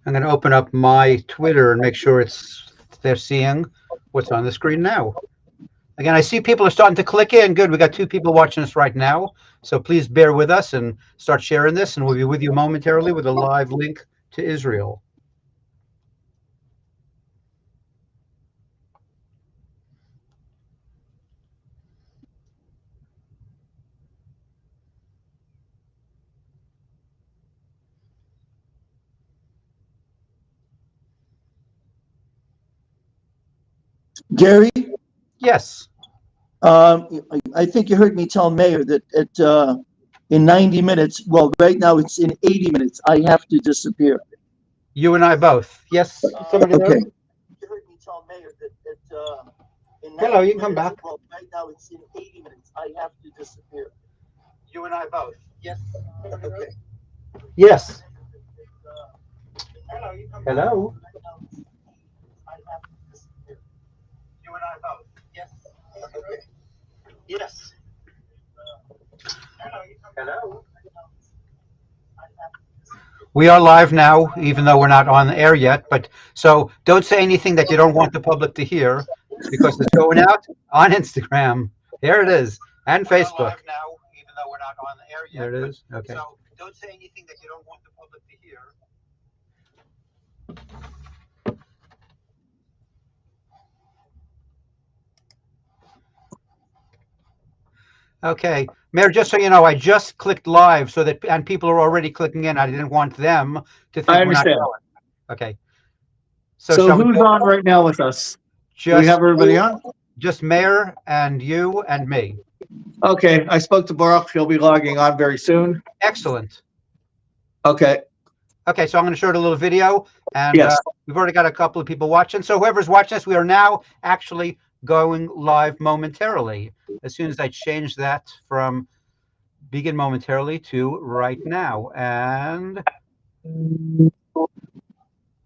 I'm going to open up my Twitter and make sure they're seeing what's on the screen now. Again, I see people are starting to click in. Good. We got 2 people watching us right now. So please bear with us and start sharing this, and we'll be with you momentarily with a live link to Israel. Gary? Yes. I think you heard me tell Meir that in 90 minutes, well, right now it's in 80 minutes, I have to disappear. You and I both. Yes. Okay. You heard me tell Meir that in 90 Hello, you can come back. Well, right now it's in 80 minutes, I have to disappear. You and I both. Yes. Okay. Yes. Hello. You and I both. Yes. Okay. Yes. Hello. We are live now, even though we're not on the air yet. But so don't say anything that you don't want the public to hear, because it's going out on Instagram. There it is, and Facebook. Now, even though we're not on the air yet. There it is. Okay. So don't say anything that you don't want the public to hear. Okay, Mayor, just so you know, I just clicked live so that, and people are already clicking in. I didn't want them to think I we're not understand. going. Okay. So shall we who's go? on right now with us? Do we Just have everybody on? Just Mayor and you and me. Okay, I spoke to Baruch. He'll be logging on very soon. Excellent. Okay. Okay, so I'm going to show it a little video, and Yes. we've already got a couple of people watching. So whoever's watching us, we are now actually going live momentarily. As soon as I change that from begin momentarily to right now, and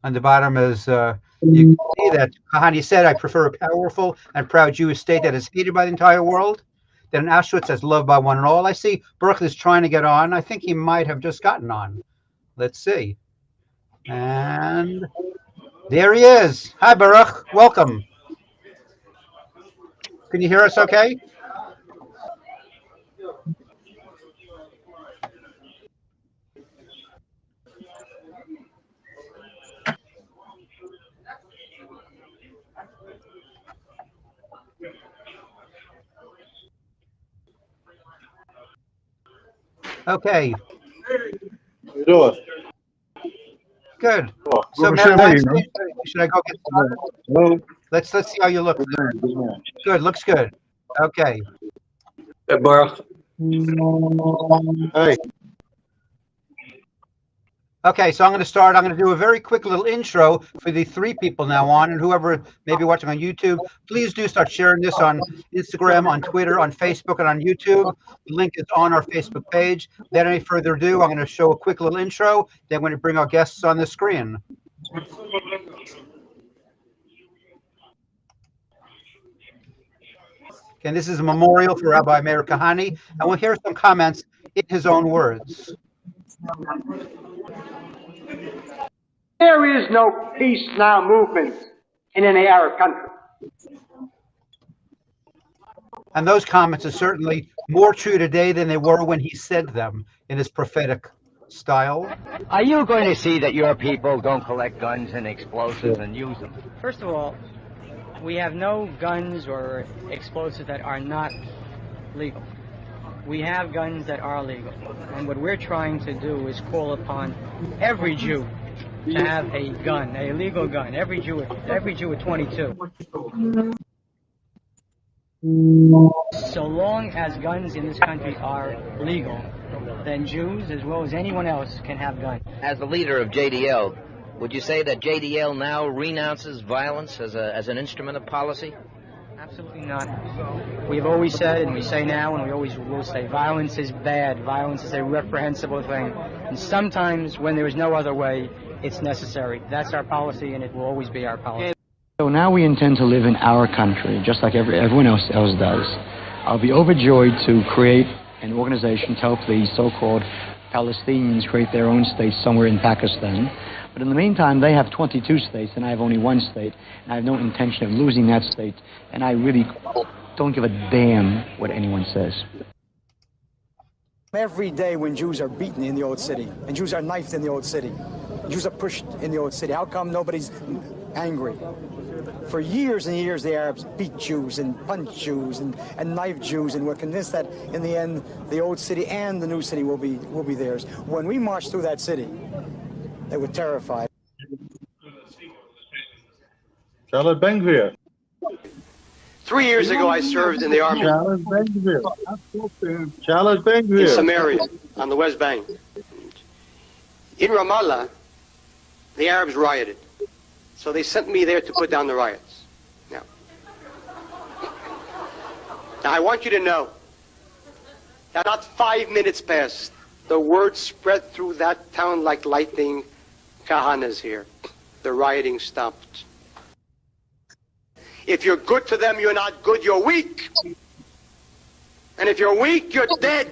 on the bottom is you can see that Kahane said, "I prefer a powerful and proud Jewish state that is hated by the entire world, that in Auschwitz is loved by one and all." I see Baruch is trying to get on. I think he might have just gotten on. Let's see. And there he is. Hi, Baruch. Welcome. Can you hear us okay? Okay. Good. So, Mayor, should I go get started? Let's see how you look. Good. Looks good. Okay. Baruch. Hey. Okay, so I'm going to start. I'm going to do a very quick little intro for the 3 people now on, and whoever may be watching on YouTube, please do start sharing this on Instagram, on Twitter, on Facebook, and on YouTube. The link is on our Facebook page. Without any further ado, I'm going to show a quick little intro. Then I'm going to bring our guests on the screen. Okay, this is a memorial for Rabbi Meir Kahane, and we'll hear some comments in his own words. There is no peace now movement in any Arab country. And those comments are certainly more true today than they were when he said them in his prophetic style. Are you going to see that your people don't collect guns and explosives and use them? First of all, we have no guns or explosives that are not legal. We have guns that are legal. And what we're trying to do is call upon every Jew to have a gun, a legal gun. Every Jew at 22. So long as guns in this country are legal, then Jews, as well as anyone else, can have guns. As the leader of JDL, would you say that JDL now renounces violence as an instrument of policy? Absolutely not. We've always said, and we say now, and we always will say, violence is bad. Violence is a reprehensible thing. And sometimes, when there is no other way, it's necessary. That's our policy, and it will always be our policy. So now we intend to live in our country, just like everyone else does. I'll be overjoyed to create an organization to help the so-called Palestinians create their own state somewhere in Pakistan. But in the meantime, they have 22 states, and I have only one state. And I have no intention of losing that state. And I really don't give a damn what anyone says. Every day when Jews are beaten in the old city, and Jews are knifed in the old city, Jews are pushed in the old city, how come nobody's angry? For years and years, the Arabs beat Jews and punched Jews and knifed Jews, and we're convinced that in the end, the old city and the new city will be theirs. When we marched through that city, they were terrified. Charlotte Ben-Gvir. 3 years ago, I served in the army Charlotte Ben-Gvir. Charlotte Ben-Gvir. in Samaria on the West Bank. In Ramallah, the Arabs rioted. So they sent me there to put down the riots. Now I want you to know that not 5 minutes passed, the word spread through that town like lightning. Kahana's here. The rioting stopped. If you're good to them, you're not good, you're weak. And if you're weak, you're dead.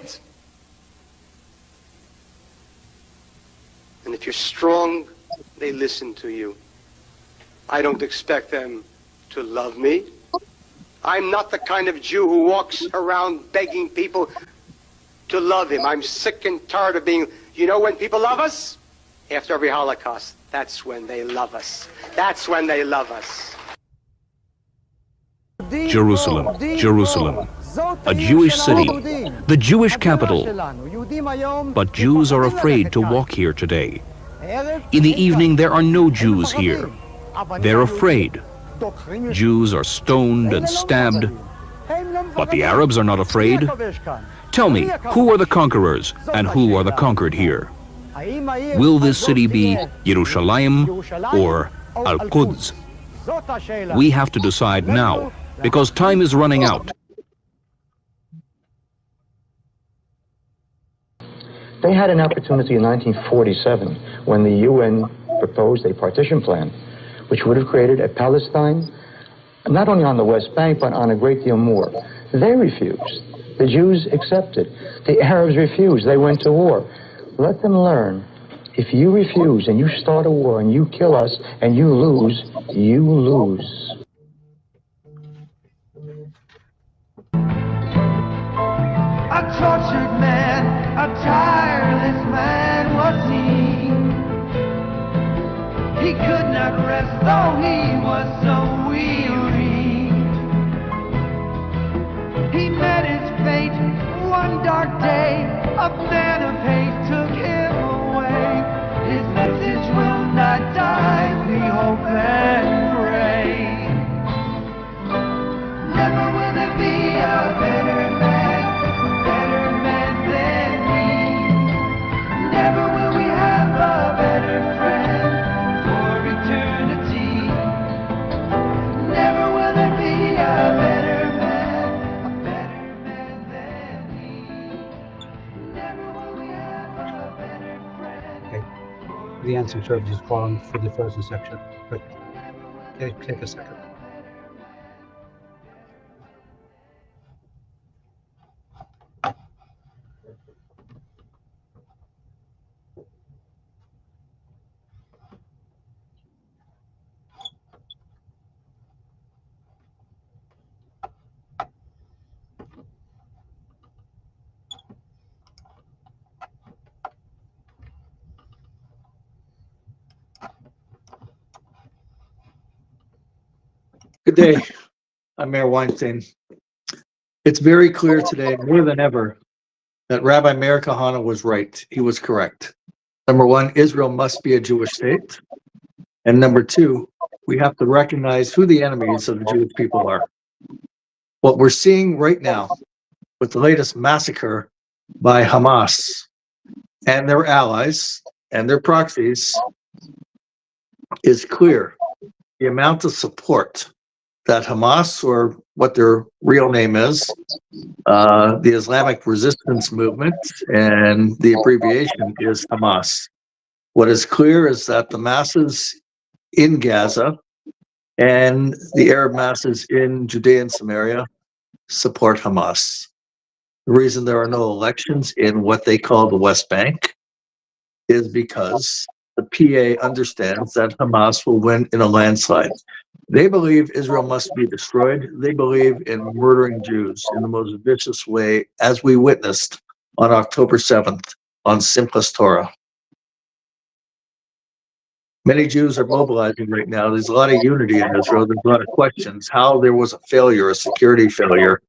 And if you're strong, they listen to you. I don't expect them to love me. I'm not the kind of Jew who walks around begging people to love him. I'm sick and tired of being, you know when people love us? After every Holocaust. That's when they love us. That's when they love us. Jerusalem, Jerusalem, a Jewish city, the Jewish capital. But Jews are afraid to walk here today. In the evening, there are no Jews here. They're afraid. Jews are stoned and stabbed. But the Arabs are not afraid. Tell me, who are the conquerors and who are the conquered here? Will this city be Yerushalayim or Al-Quds? We have to decide now, because time is running out. They had an opportunity in 1947 when the UN proposed a partition plan, which would have created a Palestine, not only on the West Bank, but on a great deal more. They refused. The Jews accepted. The Arabs refused. They went to war. Let them learn. If you refuse and you start a war and you kill us and you lose, you lose. A tortured man, a tireless man was he. He could not rest though he was so weary. He met his fate one dark day. A man of hate took him away. His message will not die, we hope and pray. Never will there be a better man than me. Never will we have a better friend for eternity. Never will there be a better man than me. Never will we have a better friend. Okay. The answer service is calling for the frozen section, but take a second. Good day. I'm Mayor Weinstein. It's very clear today, more than ever, that Rabbi Meir Kahane was right. He was correct. Number one, Israel must be a Jewish state. And number two, we have to recognize who the enemies of the Jewish people are. What we're seeing right now with the latest massacre by Hamas and their allies and their proxies is clear. The amount of support that Hamas, or what their real name is, the Islamic Resistance Movement, and the abbreviation is Hamas. What is clear is that the masses in Gaza and the Arab masses in Judea and Samaria support Hamas. The reason there are no elections in what they call the West Bank is because the PA understands that Hamas will win in a landslide. They believe Israel must be destroyed. They believe in murdering Jews in the most vicious way, as we witnessed on October 7th on Simchas Torah. Many Jews are mobilizing right now. There's a lot of unity in Israel. There's a lot of questions how there was a failure, a security failure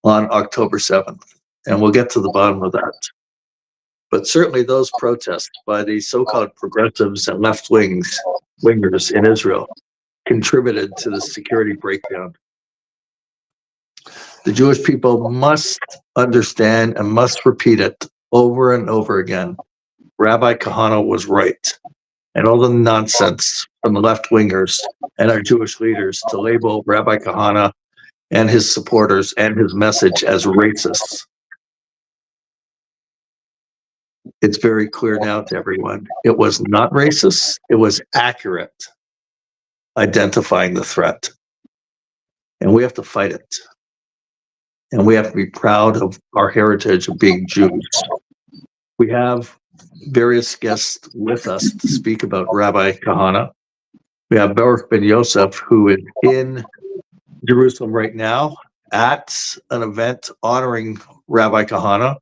on October 7th. And we'll get to the bottom of that. But certainly those protests by the so-called progressives and left-wingers in Israel contributed to the security breakdown. The Jewish people must understand and must repeat it over and over again. Rabbi Kahane was right. And all the nonsense from the left-wingers and our Jewish leaders to label Rabbi Kahane and his supporters and his message as racists. It's very clear now to everyone. It was not racist. It was accurate, identifying the threat. And we have to fight it. And we have to be proud of our heritage of being Jews. We have various guests with us to speak about Rabbi Kahane. We have Baruch Ben Yosef, who is in Jerusalem right now at an event honoring Rabbi Kahane.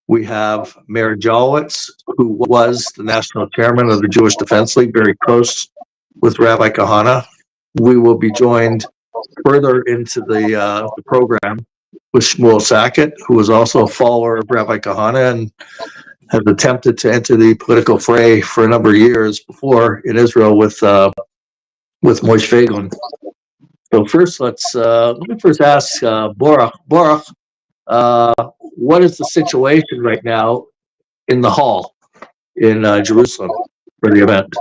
We have Meir David, who was the national chairman of the Jewish Defense League, very close with Rabbi Kahane. We will be joined further into the program with Shmuel Sackett, who is also a follower of Rabbi Kahane and has attempted to enter the political fray for a number of years before in Israel with Moshe Feiglin. So first, let me first ask Baruch. Baruch, what is the situation right now in the hall in Jerusalem for the event?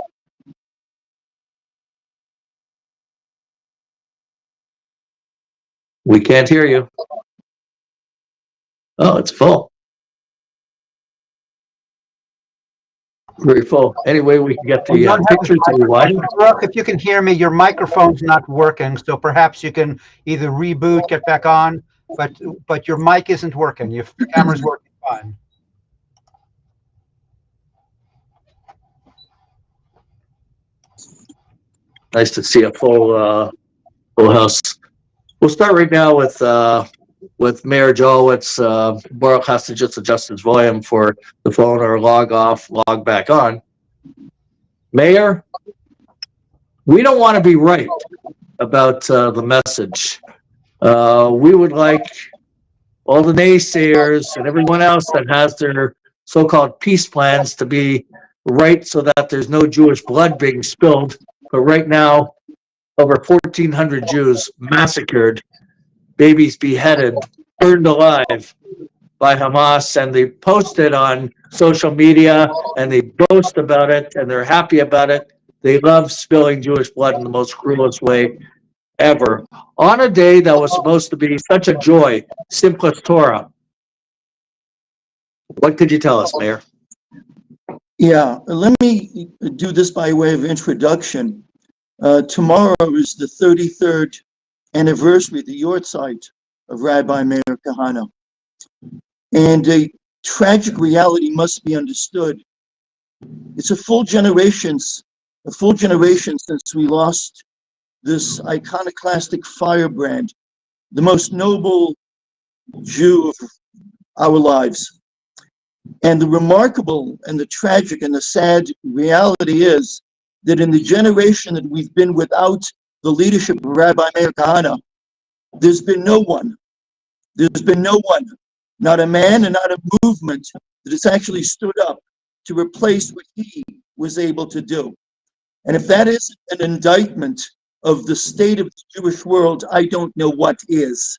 We can't hear you. Oh, it's full. Very full. Anyway, we can get the pictures to you. Baruch, if you can hear me, your microphone's not working, so perhaps you can either reboot, get back on, but your mic isn't working. Your camera's working fine. Nice to see a full house. We'll start right now with Meir David. Baruch has to just adjust his volume for the phone or log off, log back on. Meir, we don't want to be right about the message. We would like all the naysayers and everyone else that has their so-called peace plans to be right so that there's no Jewish blood being spilled. But right now, over 1,400 Jews massacred, babies beheaded, burned alive by Hamas, and they post it on social media and they boast about it and they're happy about it. They love spilling Jewish blood in the most cruelest way ever on a day that was supposed to be such a joy, Simchas Torah. What could you tell us, Meir? Yeah, let me do this by way of introduction. Tomorrow is the 33rd anniversary, the Yortzeit of Rabbi Meir Kahane. And a tragic reality must be understood. It's a full generation since we lost this iconoclastic firebrand, the most noble Jew of our lives. And the remarkable and the tragic and the sad reality is that in the generation that we've been without the leadership of Rabbi Meir Kahane, there's been no one. There's been no one, not a man and not a movement that has actually stood up to replace what he was able to do. And if that is an indictment of the state of the Jewish world, I don't know what is.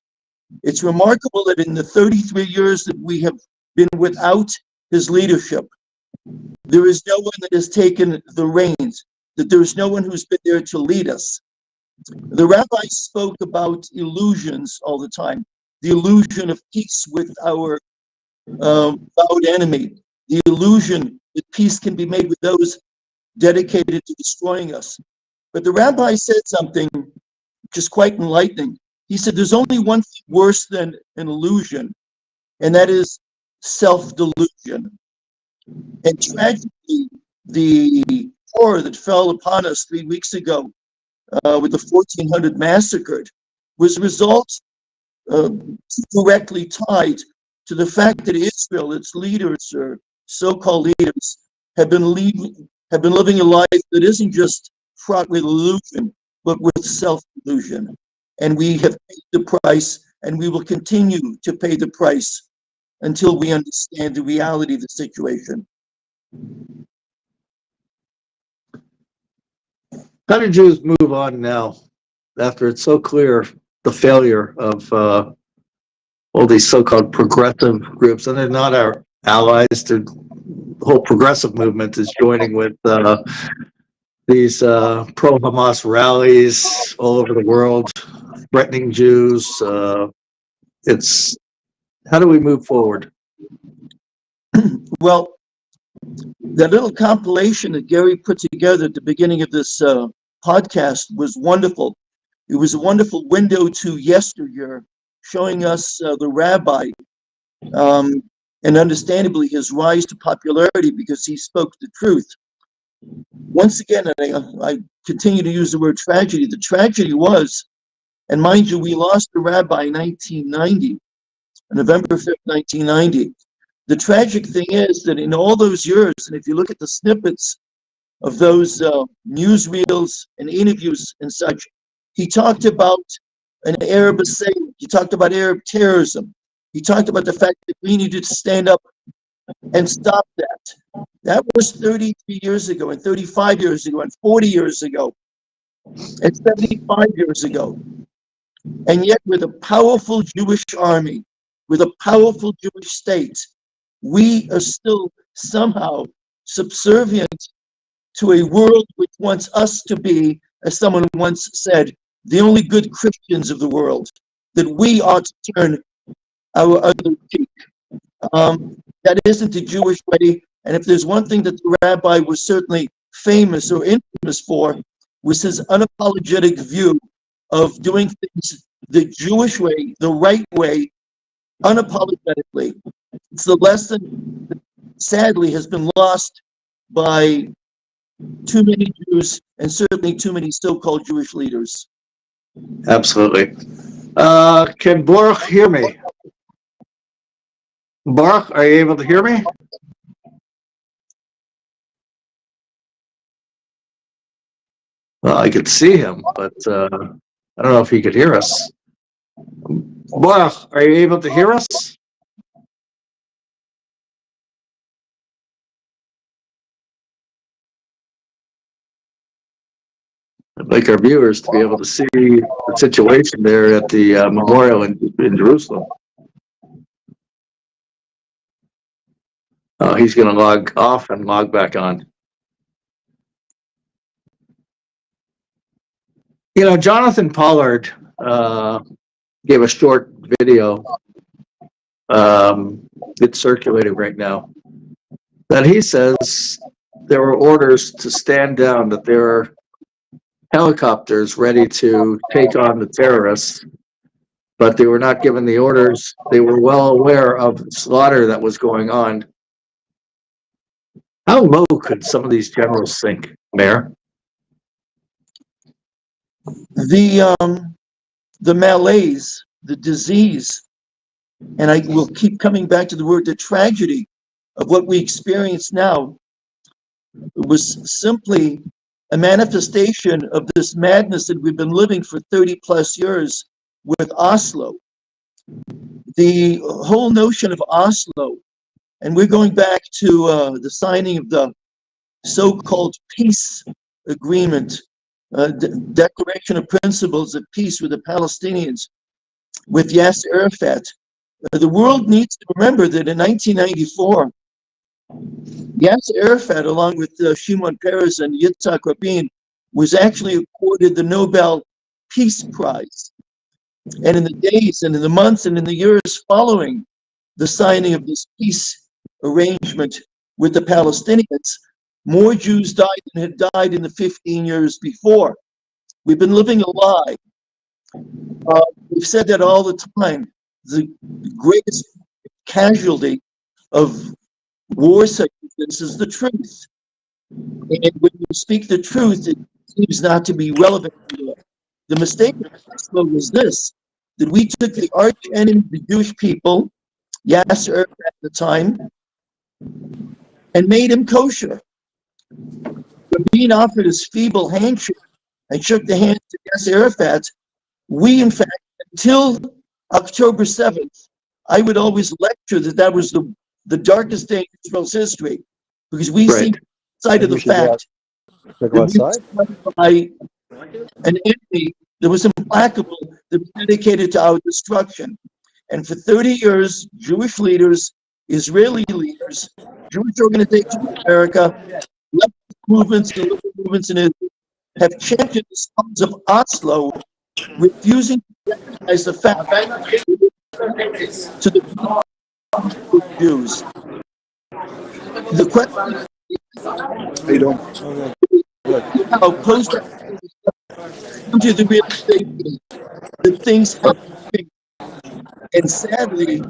It's remarkable that in the 33 years that we have been without his leadership, there is no one that has taken the reins, that there is no one who's been there to lead us. The rabbi spoke about illusions all the time, the illusion of peace with our vowed enemy, the illusion that peace can be made with those dedicated to destroying us. But the rabbi said something which is quite enlightening. He said there's only one thing worse than an illusion, and that is self-delusion. And tragically, the horror that fell upon us 3 weeks ago with the 1,400 massacred was a result directly tied to the fact that Israel, its leaders or so-called leaders, have been living a life that isn't just fraught with illusion, but with self-illusion. And we have paid the price, and we will continue to pay the price until we understand the reality of the situation. How do Jews move on now after it's so clear the failure of all these so-called progressive groups? And they're not our allies. The whole progressive movement is joining with these pro-Hamas rallies all over the world, threatening Jews. It's how do we move forward? Well, that little compilation that Gary put together at the beginning of this podcast was wonderful. It was a wonderful window to yesteryear, showing us the rabbi, and understandably his rise to popularity because he spoke the truth. Once again, I continue to use the word tragedy. The tragedy was, and mind you, we lost the rabbi in 1990, November 5th, 1990. The tragic thing is that in all those years, and if you look at the snippets of those newsreels and interviews and such, he talked about an Arab assailant. He talked about Arab terrorism. He talked about the fact that we needed to stand up and stop that. That was 33 years ago, and 35 years ago, and 40 years ago, and 75 years ago. And yet, with a powerful Jewish army, with a powerful Jewish state, we are still somehow subservient to a world which wants us to be, as someone once said, the only good Christians of the world, that we ought to turn our other cheek. That isn't the Jewish way, and if there's one thing that the rabbi was certainly famous or infamous for, was his unapologetic view of doing things the Jewish way, the right way, unapologetically. It's the lesson that sadly has been lost by too many Jews and certainly too many so-called Jewish leaders. Absolutely. Can Baruch hear me? Baruch, are you able to hear me? Well, I could see him, but I don't know if he could hear us. Baruch, are you able to hear us? I'd like our viewers to be able to see the situation there at the memorial in Jerusalem. He's going to log off and log back on. You know, Jonathan Pollard gave a short video. It's circulating right now. That he says there were orders to stand down, that there are helicopters ready to take on the terrorists, but they were not given the orders. They were well aware of slaughter that was going on. How low could some of these generals sink, Meir? The malaise, the disease, and I will keep coming back to the word, the tragedy of what we experience now was simply a manifestation of this madness that we've been living for 30 plus years with Oslo. The whole notion of Oslo, and we're going back to the signing of the so-called peace agreement, Declaration of Principles of Peace with the Palestinians, with Yasser Arafat. The world needs to remember that in 1994, Yasser Arafat, along with Shimon Peres and Yitzhak Rabin, was actually awarded the Nobel Peace Prize. And in the days and in the months and in the years following the signing of this peace arrangement with the Palestinians, more Jews died than had died in the 15 years before. We've been living a lie. We've said that all the time. The greatest casualty of war such as this is the truth. And when you speak the truth, it seems not to be relevant anymore. The mistake of Oslo was this, that we took the arch enemy of the Jewish people, Yasser Arafat at the time, and made him kosher. Being offered his feeble handshake and shook the hands of Yasser Arafat, we, in fact, until October 7th, I would always lecture that was the darkest day in Israel's history, because we see side of the fact that we were surrounded by an enemy that was implacable, that was dedicated to our destruction. And for 30 years, Jewish leaders, Israeli leaders, Jewish organizations in America, left movements and liberal movements in Israel have championed the songs of Oslo, refusing to recognize the fact to the Jews. The question is how post come to the realization that things have changed. And sadly,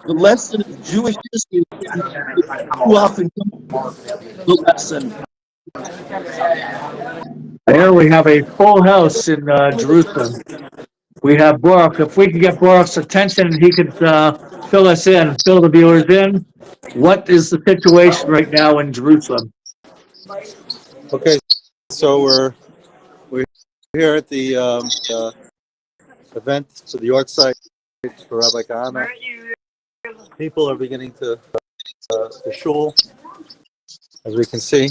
the lesson of Jewish history too often the lesson. There we have a full house in Jerusalem. We have Baruch. If we could get Baruch's attention, he could fill us in, fill the viewers in. What is the situation right now in Jerusalem? Okay, so we're here at the event for the York site for Rabbi Kahane. People are beginning to shul, as we can see,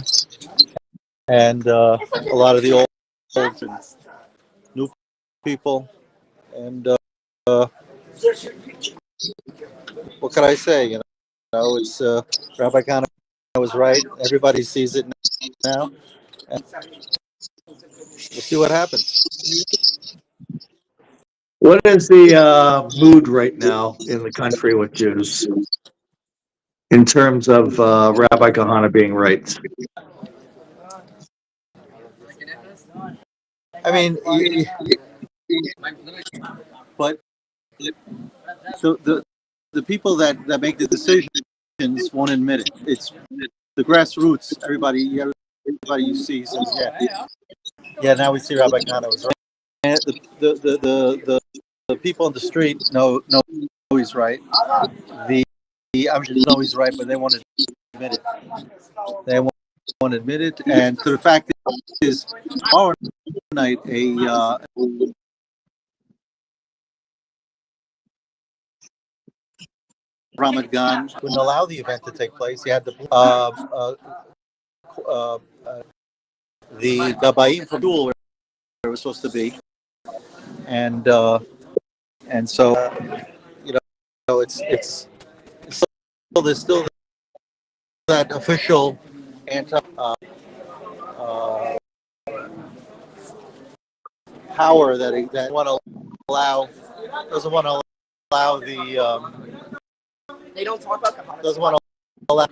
and a lot of the old and new people. And what can I say? You know, it's Rabbi Kahane was right. Everybody sees it now, and we'll see what happens. What is the mood right now in the country with Jews in terms of Rabbi Kahane being right? I mean, but the people that make the decisions won't admit it. It's the grassroots. Everybody you see says, yeah. Now we see Rabbi Kahane was right. And the people on the street know he's right. I'm sure know he's right, but they won't admit it. They won't admit it. And so the fact is, tomorrow night Ramat Gan wouldn't allow the event to take place. He had the Gabayim from Shul where it was supposed to be, and so you know it's still, there's still that official anti power that doesn't want to allow the they don't talk about Kahane. Doesn't want to allow,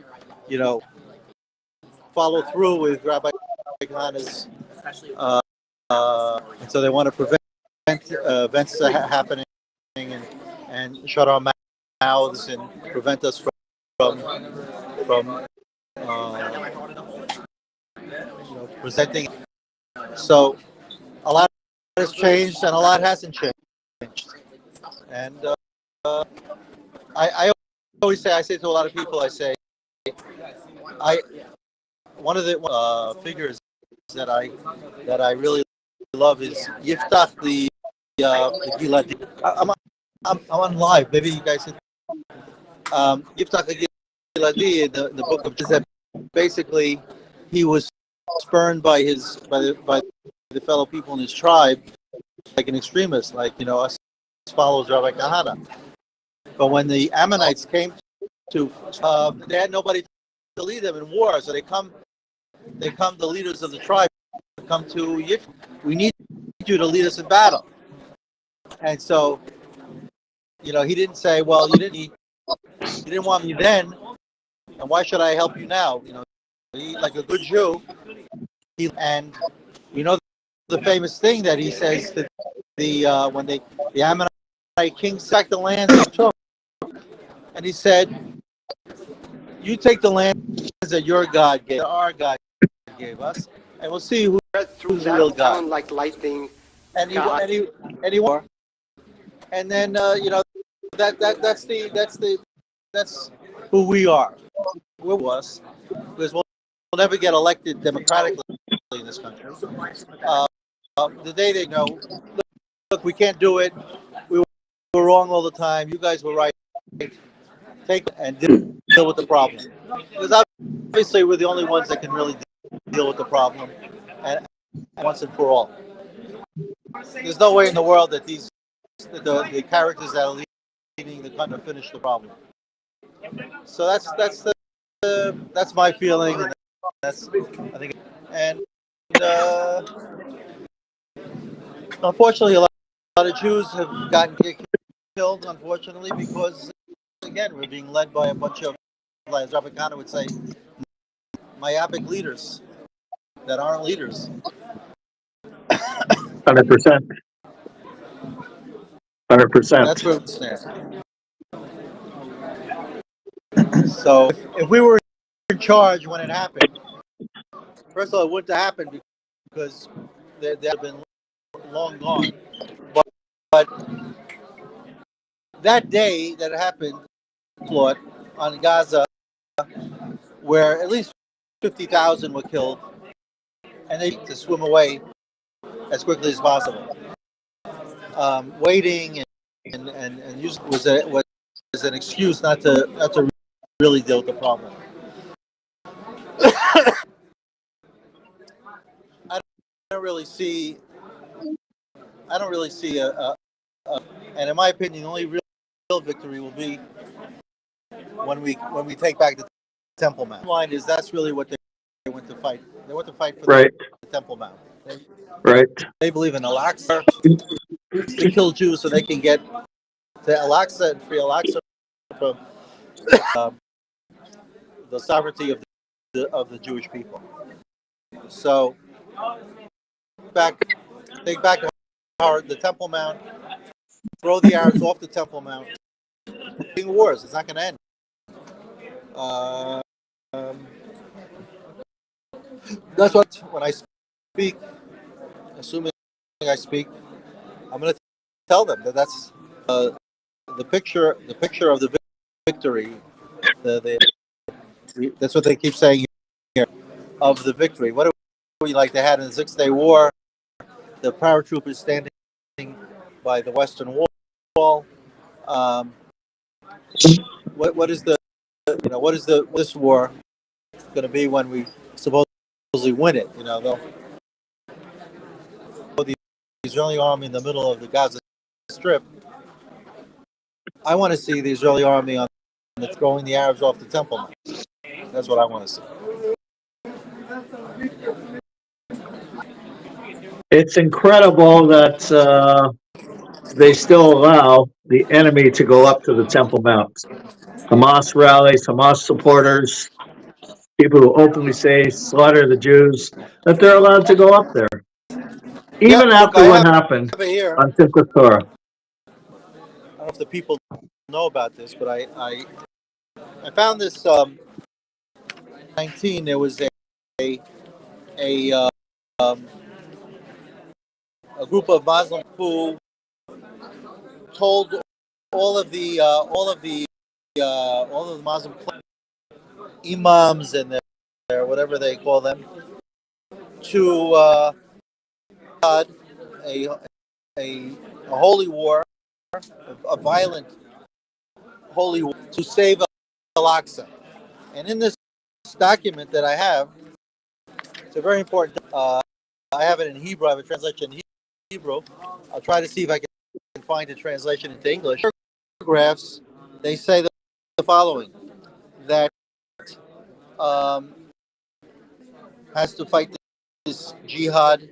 follow through with Rabbi Kahane's, and so they want to prevent events happening and shut our mouths and prevent us from presenting. So a lot has changed and a lot hasn't changed. And I always say, to a lot of people, one of the figures that I really love is Yiftach the Giladi. I'm on live. Maybe you guys can. Yiftach the Giladi in the book of Jezebel. Basically, he was spurned by the fellow people in his tribe, like an extremist, like us follows Rabbi Kahane. But when the Ammonites came to, they had nobody to lead them in war, so they come, the leaders of the tribe come to Yif. We need you to lead us in battle. And so, he didn't say, well, you didn't want me then, and why should I help you now? He, like a good Jew, and the famous thing that he says that when the Ammonite king sacked the lands he took, and he said, you take the lands that your God gave, that our God gave us, and we'll see who's the real God. Like lightning. And he won. And then that's who we are. We're us, because we'll never get elected democratically in this country. The day they know, look, we can't do it. We were wrong all the time. You guys were right. Take it and deal with the problem. Because obviously we're the only ones that can really deal with the problem, and once and for all. There's no way in the world that the characters that are leading the country finish the problem. So that's my feeling, and that's I think. And unfortunately, a lot of Jews have gotten killed. Unfortunately, because again, we're being led by a bunch of, as Rabbi Kahane would say, myopic leaders that aren't leaders. 100%. 100%. That's where we stand. So if we were in charge when it happened, first of all, it wouldn't have happened because they'd have been long gone. But that day that it happened, Claude, on Gaza, where at least 50,000 were killed, and they to swim away as quickly as possible. Waiting and use was an excuse not to really deal with the problem. I don't really see and in my opinion, the only real victory will be when we take back the Temple Mount. The line is that's really what they went to fight. They went to fight for the Temple Mount. They believe in Al-Aqsa to kill Jews so they can get to Al-Aqsa and free Al-Aqsa from the sovereignty of the Jewish people. So take back the Temple Mount, throw the Arabs off the Temple Mount. Wars. It's not going to end. That's what when I speak, assuming I speak, I'm going to tell them that's the picture of the victory. That's what they keep saying here of the victory. What do we like? They had in the 6-Day War, the paratroopers standing by the Western Wall. What is this war going to be when we supposedly win it? They'll put the Israeli army in the middle of the Gaza Strip. I want to see the Israeli army on throwing the Arabs off the Temple Mount. That's what I want to see. It's incredible that they still allow the enemy to go up to the Temple Mount. Hamas rallies, Hamas supporters, people who openly say slaughter the Jews, that they're allowed to go up there. Even after what happened on Simchat Torah. I don't know if the people know about this, but I found this 19. There was a group of Muslims who told all of the Muslim imams and their whatever they call them to a holy war, a violent holy war to save Al-Aqsa. And in this document that I have, it's a very important. I have it in Hebrew. I have a translation in Hebrew. I'll try to see if I can find a translation into English. Paragraphs. They say the following: that has to fight this jihad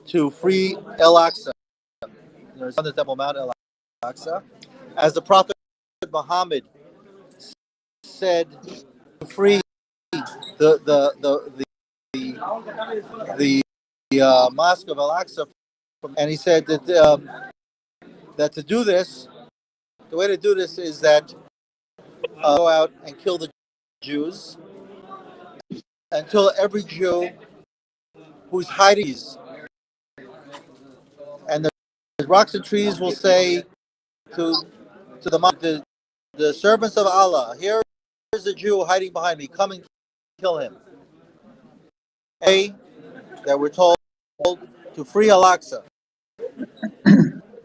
to free Al-Aqsa. There's on the Temple Mount Al-Aqsa, as the Prophet Muhammad said, to free the Mosque of Al-Aqsa, and he said that to do this, the way to do this is that go out and kill the Jews until every Jew who's hiding, and the rocks and trees will say to the servants of Allah, here is a Jew hiding behind me, come and kill him. That we're told to free Al-Aqsa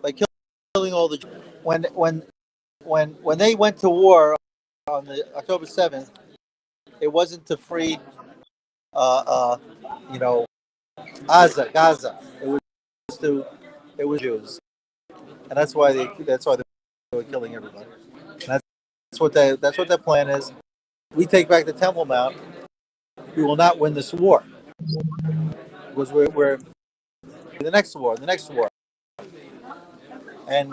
by killing all the Jews. When they went to war on the October 7th, it wasn't to free Gaza. It was Jews, and that's why they were killing everybody. And that's what their plan is. We take back the Temple Mount, we will not win this war, because we're in the next war, and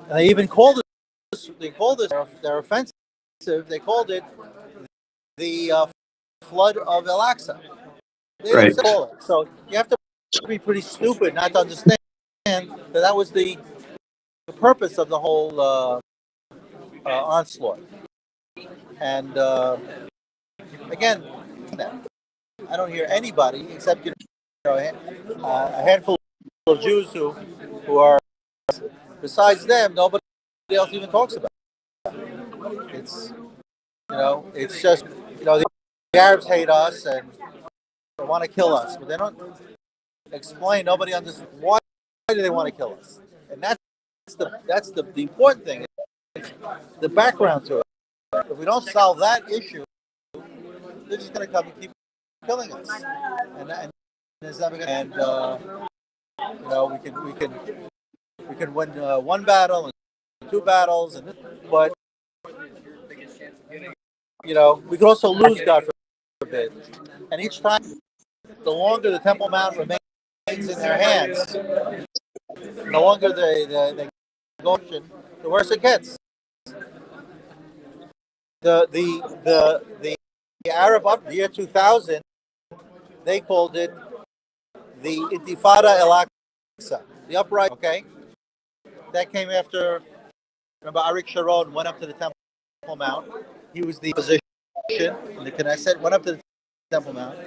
they even called it. They called it. They're offensive. They called it the flood of Al-Aqsa. They didn't call it. So you have to be pretty stupid not to understand that was the purpose of the whole onslaught. And again, I don't hear anybody except a handful of Jews who are, besides them, nobody else even talks about it. It's just the Arabs hate us and they want to kill us, but they don't explain. Nobody understands why do they want to kill us, and that's the important thing. The background to it. If we don't solve that issue, they're just going to come and keep killing us, and it's never going. And we can win one battle and two battles, but we could also lose, God forbid. And each time, the longer the Temple Mount remains in their hands, the longer they go, the worse it gets. The Arab the year 2000, they called it the Intifada al-Aqsa, the uprising. Okay, that came after. Remember, Arik Sharon went up to the Temple Mount. He was the position in the Knesset. Went up to the Temple Mount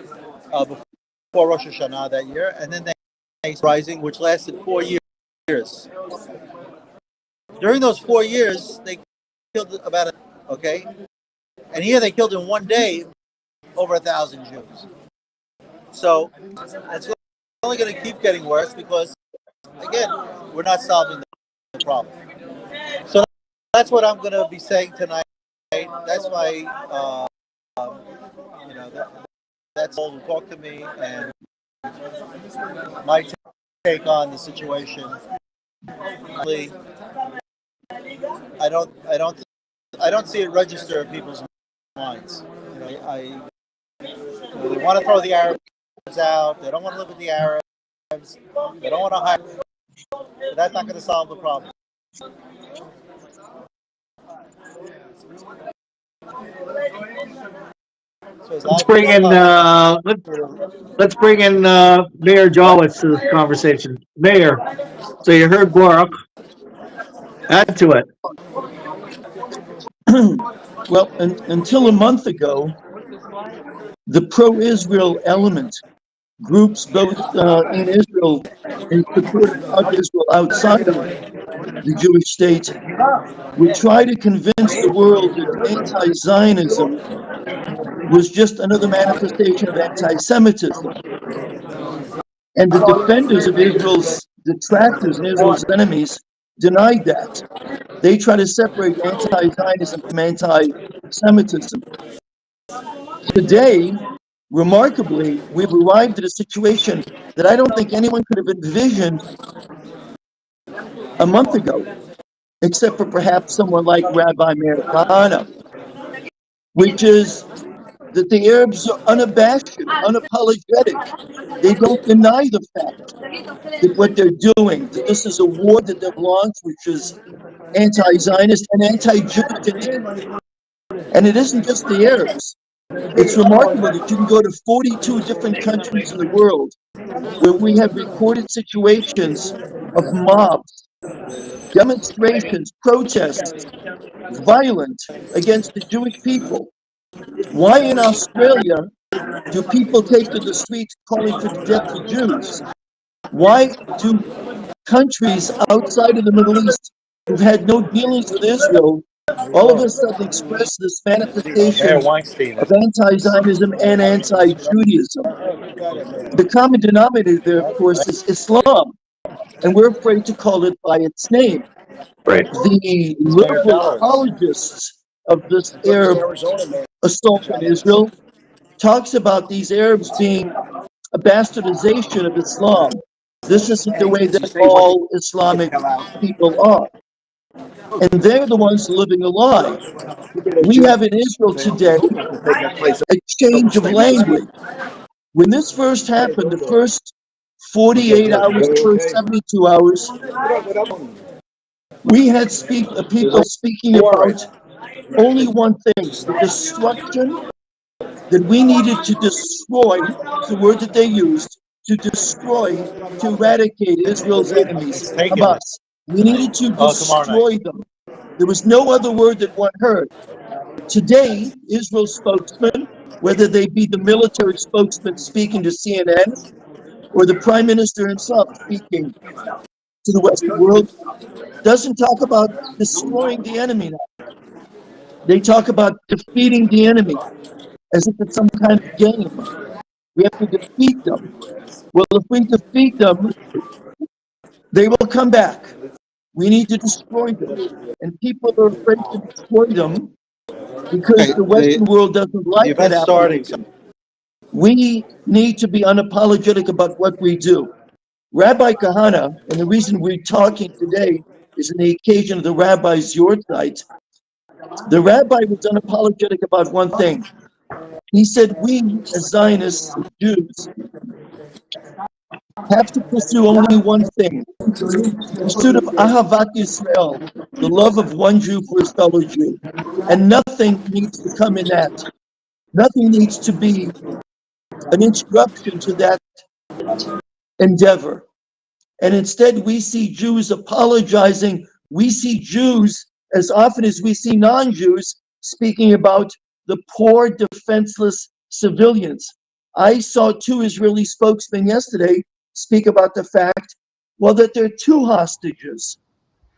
before Rosh Hashanah that year, and then they rising, which lasted 4 years. During those 4 years, they killed about and here they killed in one day over 1,000 Jews. So it's only going to keep getting worse because, again, we're not solving the problem. So that's what I'm going to be saying tonight. That's why, that's all who talk to me and my take on the situation. I don't see it register in people's minds. They want to throw the Arabs out. They don't want to live with the Arabs. They don't want to hire. But that's not going to solve the problem. Let's bring in Meir Jawitz to this conversation. Meir, so you heard Baruch. Add to it. Well, until a month ago, the pro-Israel element, groups both in Israel and support of Israel outside of the Jewish state, would try to convince the world that anti-Zionism was just another manifestation of anti-Semitism. And the defenders of Israel's detractors and Israel's enemies denied that. They try to separate anti-Zionism from anti-Semitism. Today, remarkably, we've arrived at a situation that I don't think anyone could have envisioned a month ago, except for perhaps someone like Rabbi Meir Kahane, which is that the Arabs are unabashed, unapologetic. They don't deny the fact that what they're doing, that this is a war that they've launched, which is anti-Zionist and anti-Jewish. And it isn't just the Arabs. It's remarkable that you can go to 42 different countries in the world where we have recorded situations of mobs, demonstrations, protests, violent against the Jewish people. Why in Australia do people take to the streets calling for the death of Jews? Why do countries outside of the Middle East who've had no dealings with Israel all of a sudden express this manifestation of anti-Zionism and anti-Judaism? The common denominator there, of course, is Islam, and we're afraid to call it by its name. Right. The liberal apologists of this Arab assault on Israel talks about these Arabs being a bastardization of Islam. This isn't the way that all Islamic people are. And they're the ones living a lie. We have in Israel today a change of language. When this first happened, the first 48 hours, the first 72 hours, we had people speaking about only one thing, the destruction, that we needed to destroy, is the word that they used, to destroy, to eradicate Israel's enemies, Hamas. We needed to destroy them. There was no other word that one heard. Today, Israel's spokesman, whether they be the military spokesman speaking to CNN or the prime minister himself speaking to the Western world, doesn't talk about destroying the enemy now. They talk about defeating the enemy as if it's some kind of game. We have to defeat them. Well, if we defeat them, they will come back. We need to destroy them. And people are afraid to destroy them because the Western world doesn't like that application. We need to be unapologetic about what we do. Rabbi Kahane, and the reason we're talking today is on the occasion of the rabbi's Yortzeit. The rabbi was unapologetic about one thing. He said, we as Zionists, Jews, have to pursue only one thing, the pursuit of Ahavat Yisrael, the love of one Jew for his fellow Jew. And nothing needs to come in that. Nothing needs to be an instruction to that endeavor. And instead, we see Jews apologizing. We see Jews, as often as we see non-Jews, speaking about the poor, defenseless civilians. I saw two Israeli spokesmen yesterday speak about the fact, well, that there are two hostages.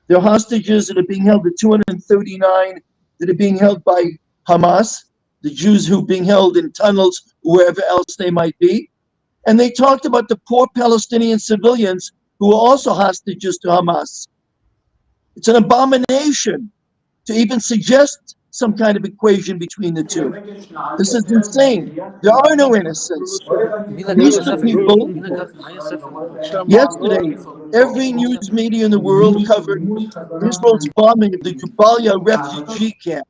There are hostages that are being held, the 239 that are being held by Hamas, the Jews who are being held in tunnels, wherever else they might be. And they talked about the poor Palestinian civilians who are also hostages to Hamas. It's an abomination to even suggest some kind of equation between the two. This is insane. There are no innocents. These are the people. Yesterday, every news media in the world covered Israel's bombing of the Jabalia refugee camp.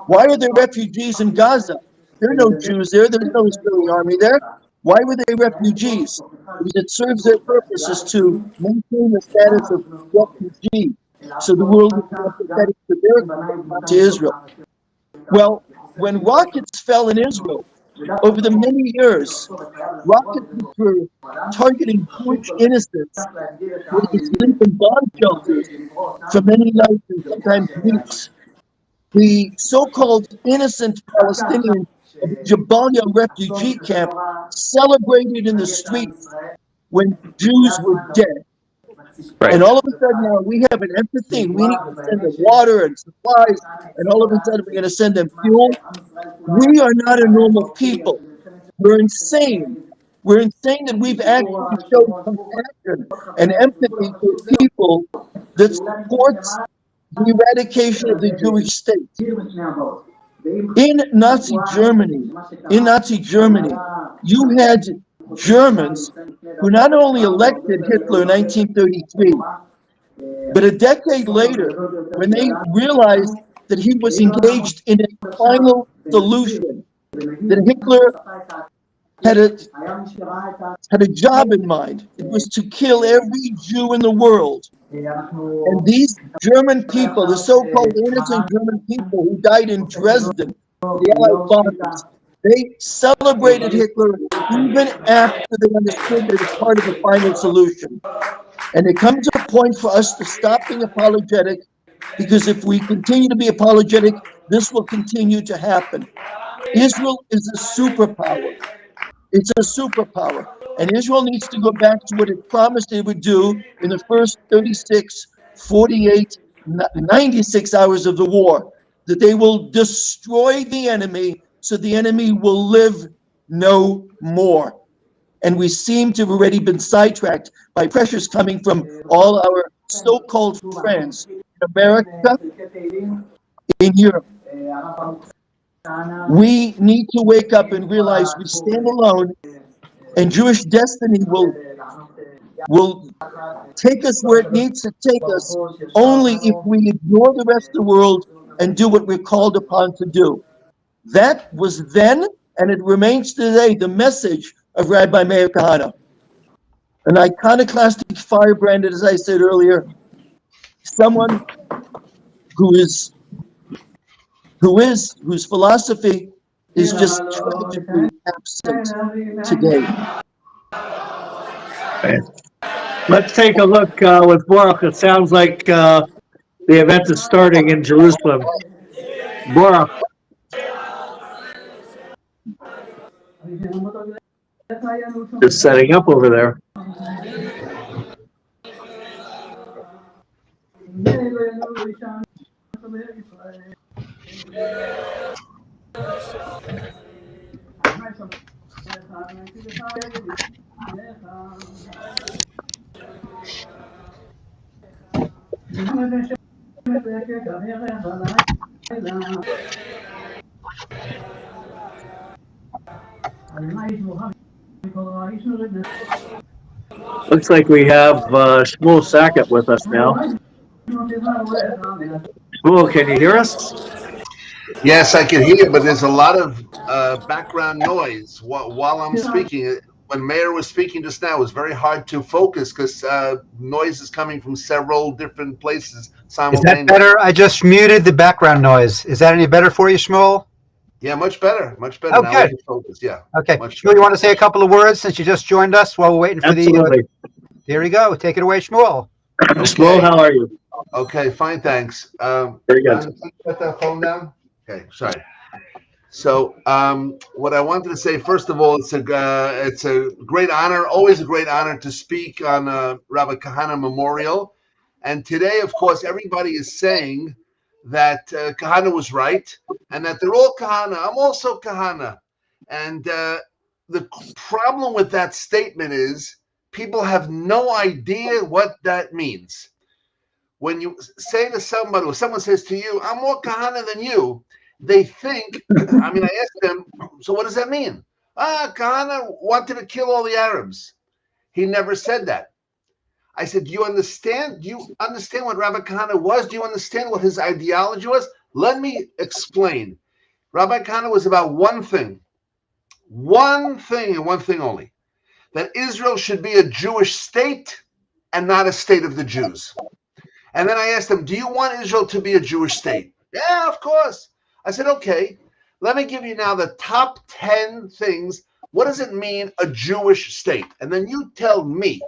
Why are there refugees in Gaza? There are no Jews there. There's no Israeli army there. Why were they refugees? Because it serves their purposes to maintain the status of refugee, so the world is sympathetic to their to Israel. Well, when rockets fell in Israel over the many years, rockets which were targeting Jewish innocents were to sleep in bomb shelters for many nights and sometimes weeks. The so-called innocent Palestinians of the Jabalia refugee camp celebrated in the streets when Jews were dead. Right. And all of a sudden now we have an empathy and we need to send them water and supplies, and all of a sudden we're going to send them fuel. We are not a normal people. We're insane. We're insane that we've actually shown compassion and empathy for people that supports the eradication of the Jewish state. In Nazi Germany, you had Germans who not only elected Hitler in 1933, but a decade later, when they realized that he was engaged in a final solution, that Hitler had a job in mind. It was to kill every Jew in the world. And these German people, the so-called innocent German people who died in Dresden, the Allied bombers, they celebrated Hitler even after they understood that it was part of the final solution. And it comes to a point for us to stop being apologetic because if we continue to be apologetic, this will continue to happen. Israel is a superpower. It's a superpower. And Israel needs to go back to what it promised it would do in the first 36, 48, 96 hours of the war, that they will destroy the enemy so the enemy will live no more. And we seem to have already been sidetracked by pressures coming from all our so-called friends in America, in Europe. We need to wake up and realize we stand alone, and Jewish destiny will take us where it needs to take us only if we ignore the rest of the world and do what we're called upon to do. That was then, and it remains today, the message of Rabbi Meir Kahane. An iconoclastic firebrand, as I said earlier, someone whose philosophy is just tragically absent today. Let's take a look with Baruch. It sounds like the event is starting in Jerusalem. Baruch. Just setting up over there. Looks like we have Shmuel Sackett with us now. Shmuel, can you hear us? Yes, I can hear you, but there's a lot of background noise while I'm speaking. When Meir was speaking just now, it was very hard to focus because noise is coming from several different places simultaneously. Is that better? I just muted the background noise. Is that any better for you, Shmuel? Yeah, much better. Much better. Oh, now good. we can focus. Yeah. Okay. Much Shmuel, you want to say a couple of words since you just joined us while we're waiting for Absolutely. There we go. Take it away, Shmuel. Okay. Shmuel, how are you? Okay, fine, thanks. Very good. Put that phone down. Okay, sorry. So, what I wanted to say, first of all, it's a great honor, always a great honor to speak on Rabbi Kahane Memorial. And today, of course, everybody is saying that Kahane was right and that they're all Kahane. I'm also Kahane. And the problem with that statement is people have no idea what that means. When you say to somebody, or someone says to you, I'm more Kahane than you, they think, I asked them, so what does that mean? Kahane wanted to kill all the Arabs. He never said that. I said, do you understand? Do you understand what Rabbi Kahane was? Do you understand what his ideology was? Let me explain. Rabbi Kahane was about one thing and one thing only, that Israel should be a Jewish state and not a state of the Jews. And then I asked him, do you want Israel to be a Jewish state? Yeah, of course. I said, okay, let me give you now the top 10 things. What does it mean, a Jewish state? And then you tell me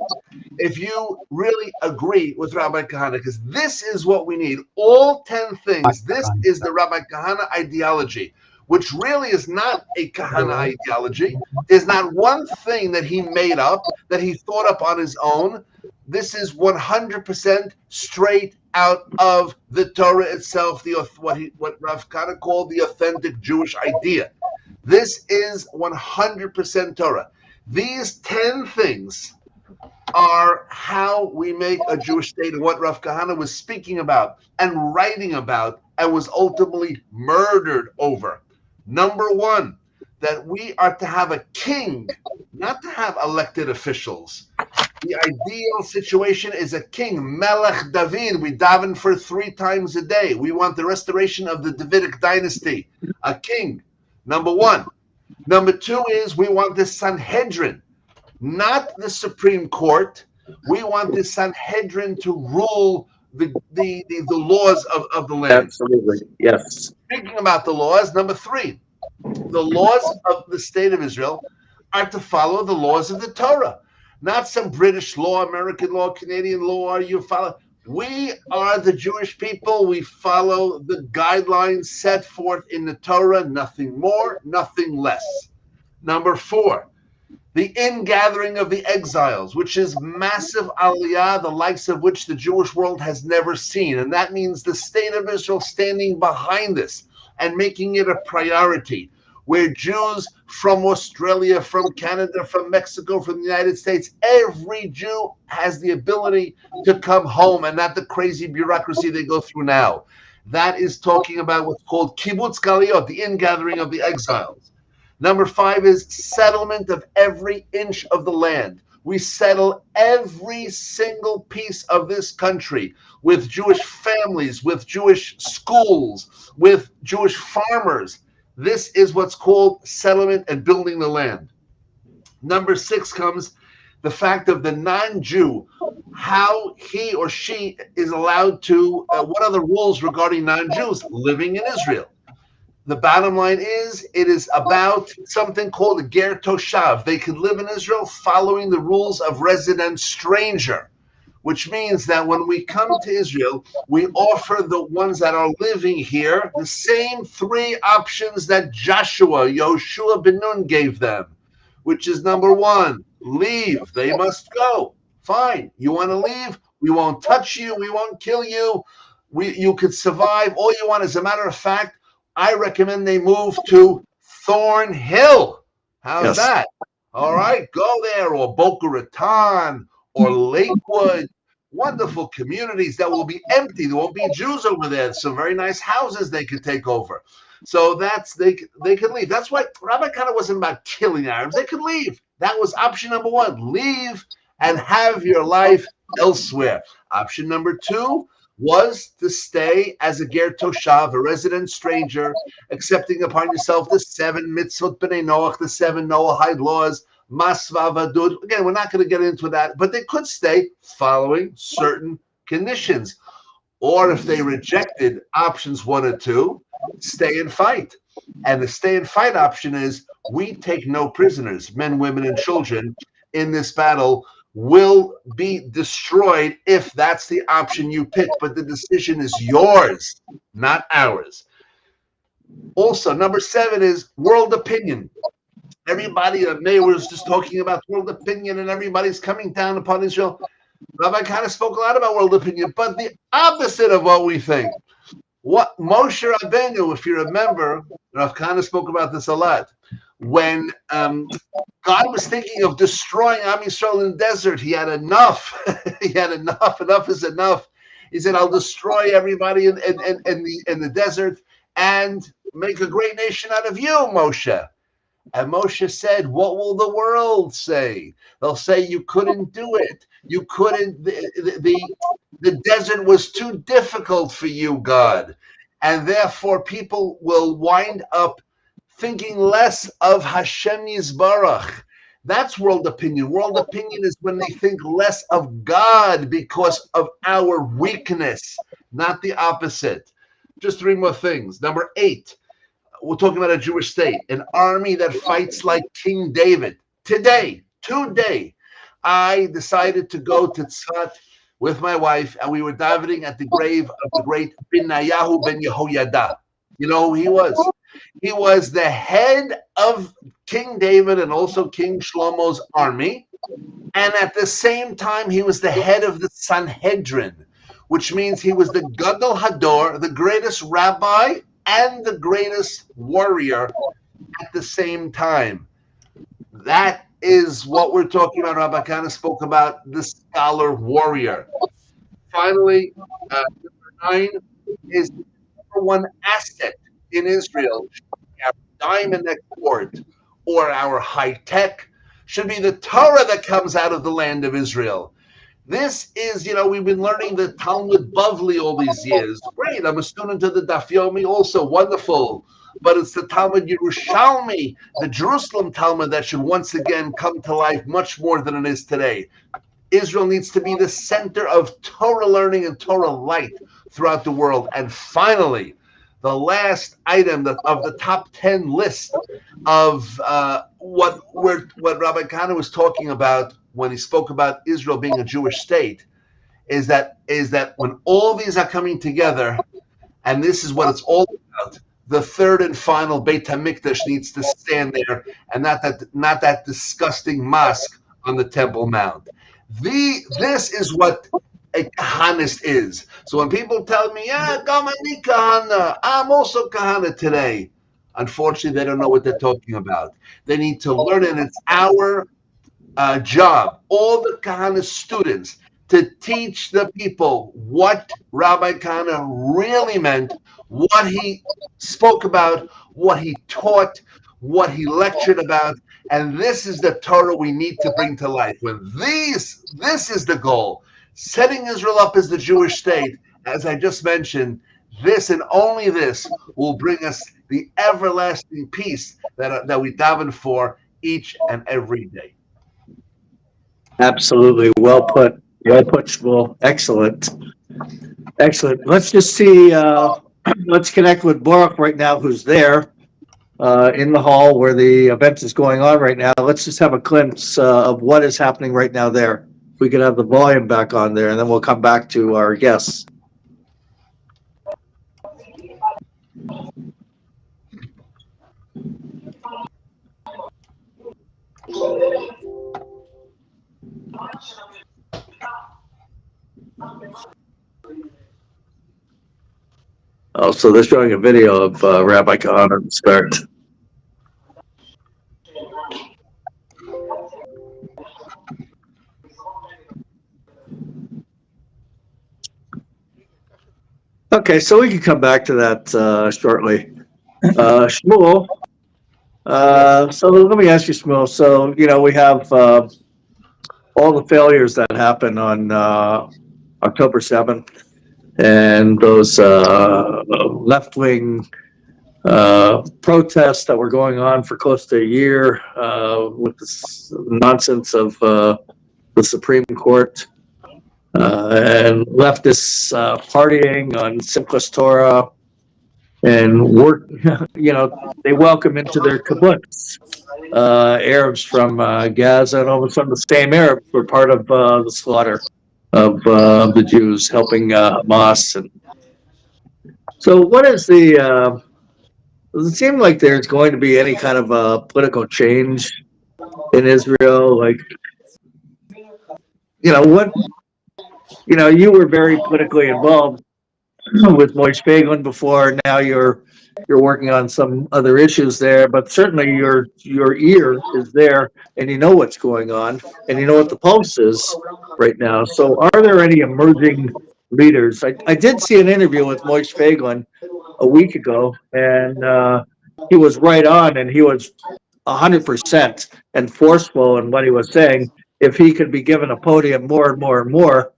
if you really agree with Rabbi Kahane, because this is what we need. All 10 things. This is the Rabbi Kahane ideology, which really is not a Kahane ideology. There's not one thing that he made up, that he thought up on his own. This is 100% straight out of the Torah itself, what Rav Kahane called the authentic Jewish idea. This is 100% Torah. These 10 things are how we make a Jewish state, and what Rav Kahane was speaking about and writing about and was ultimately murdered over. Number one, that we are to have a king, not to have elected officials. The ideal situation is a king, Melech David. We daven for 3 times a day. We want the restoration of the Davidic dynasty, a king. Number one. Number two is we want the Sanhedrin, not the Supreme Court. We want the Sanhedrin to rule the laws of the land. Absolutely, yes. Speaking about the laws, number three, the laws of the state of Israel are to follow the laws of the Torah, not some British law, American law, Canadian law. You follow We are the Jewish people. We follow the guidelines set forth in the Torah, nothing more, nothing less. Number 4, the ingathering of the exiles, which is massive aliyah, the likes of which the Jewish world has never seen. And that means the state of Israel standing behind this and making it a priority, where Jews from Australia, from Canada, from Mexico, from the United States, every Jew has the ability to come home and not the crazy bureaucracy they go through now. That is talking about what's called kibbutz galiyot, the ingathering of the exiles. Number 5 is settlement of every inch of the land. We settle every single piece of this country with Jewish families, with Jewish schools, with Jewish farmers. This is what's called settlement and building the land. Number 6 comes the fact of the non-Jew, how he or she is allowed to, what are the rules regarding non-Jews living in Israel? The bottom line is, it is about something called a ger toshav. They can live in Israel following the rules of resident stranger, which means that when we come to Israel, we offer the ones that are living here the same 3 options that Yoshua ben Nun gave them, which is number 1, leave. They must go. Fine. You want to leave? We won't touch you. We won't kill you. You could survive. All you want, as a matter of fact, I recommend they move to Thornhill. How's that? All right, go there, or Boca Raton, or Lakewood. Wonderful communities that will be empty. There won't be Jews over there. Some very nice houses they could take over. So that's they could leave. That's why Rabbi Kahane wasn't about killing Arabs. They could leave. That was option number 1. Leave and have your life elsewhere. Option number 2 was to stay as a ger toshav, a resident stranger, accepting upon yourself the 7 mitzvot b'nei Noach, the 7 Noahide laws, masva vadud. Again, we're not going to get into that, but they could stay following certain conditions. Or if they rejected options 1 or 2, stay and fight. And the stay and fight option is, we take no prisoners, men, women, and children in this battle will be destroyed if that's the option you pick, but the decision is yours, not ours. Also, number 7 is world opinion. Everybody, Meir was just talking about world opinion, and everybody's coming down upon Israel. Rabbi Kahane spoke a lot about world opinion, but the opposite of what we think. What Moshe Rabbeinu, if you remember, Rav Kahane spoke about this a lot. When God was thinking of destroying Am Yisrael in the desert, he had enough. He had enough. Enough is enough. He said, I'll destroy everybody in the desert and make a great nation out of you, Moshe. And Moshe said, what will the world say? They'll say you couldn't do it. You couldn't. The desert was too difficult for you, God. And therefore people will wind up thinking less of Hashem Yisbarach. That's world opinion. World opinion is when they think less of God because of our weakness, not the opposite. Just 3 more things. Number 8, we're talking about a Jewish state, an army that fights like King David. Today, I decided to go to Tzfat with my wife, and we were davening at the grave of the great Benayahu ben Yehoyada. You know who he was? He was the head of King David and also King Shlomo's army. And at the same time, he was the head of the Sanhedrin, which means he was the Gadol Hador, the greatest rabbi and the greatest warrior at the same time. That is what we're talking about. Rabbi Kahane spoke about the scholar warrior. Finally, number 9 is the number 1 asset in Israel. Our diamond export or our high tech should be the Torah that comes out of the land of Israel. This is, we've been learning the Talmud Bavli all these years. Great, I'm a student of the Daf Yomi, also wonderful. But it's the Talmud Yerushalmi, the Jerusalem Talmud, that should once again come to life much more than it is today. Israel needs to be the center of Torah learning and Torah light throughout the world. And finally, the last item of the top 10 list of what Rabbi Kahane was talking about when he spoke about Israel being a Jewish state is that when all these are coming together, and this is what it's all about, the third and final Beit HaMikdash needs to stand there, and not that disgusting mosque on the Temple Mount. This is what a Kahanist is. So when people tell me, yeah, Gamani Kahana, I'm also Kahana today, unfortunately, they don't know what they're talking about. They need to learn, and it's our job, all the Kahana students, to teach the people what Rabbi Kahana really meant, what he spoke about, what he taught, what he lectured about, and this is the Torah we need to bring to life. When this is the goal, setting Israel up as the Jewish state, as I just mentioned, this and only this will bring us the everlasting peace that we daven for each and every day. Absolutely. Well put. Well put, Shmuel. Excellent. Excellent. Let's just see. Let's connect with Baruch right now, who's there in the hall where the event is going on right now. Let's just have a glimpse of what is happening right now there. If we could have the volume back on there, and then we'll come back to our guests. Oh, so they're showing a video of Rabbi Kahane to start. Okay, so we can come back to that shortly. Shmuel, so let me ask you, Shmuel. So, you know, we have all the failures that happened on October 7th, and those left-wing protests that were going on for close to a year with this nonsense of the Supreme Court and leftists partying on Simchas Torah and work, you know, they welcome into their kibbutz Arabs from Gaza, and all of a sudden the same Arabs were part of the slaughter of the Jews, helping Hamas. And so what is the, does it seem like there's going to be any kind of a political change in Israel? Like, you know, what, you know, you were very politically involved with Moish Feiglin before. Now you're working on some other issues there, but certainly your ear is there, and you know what's going on, and you know what the pulse is right now. So are there any emerging leaders? I did see an interview with Moish Feiglin a week ago, and he was right on, and he was 100% and forceful in what he was saying. If he could be given a podium more and more and more,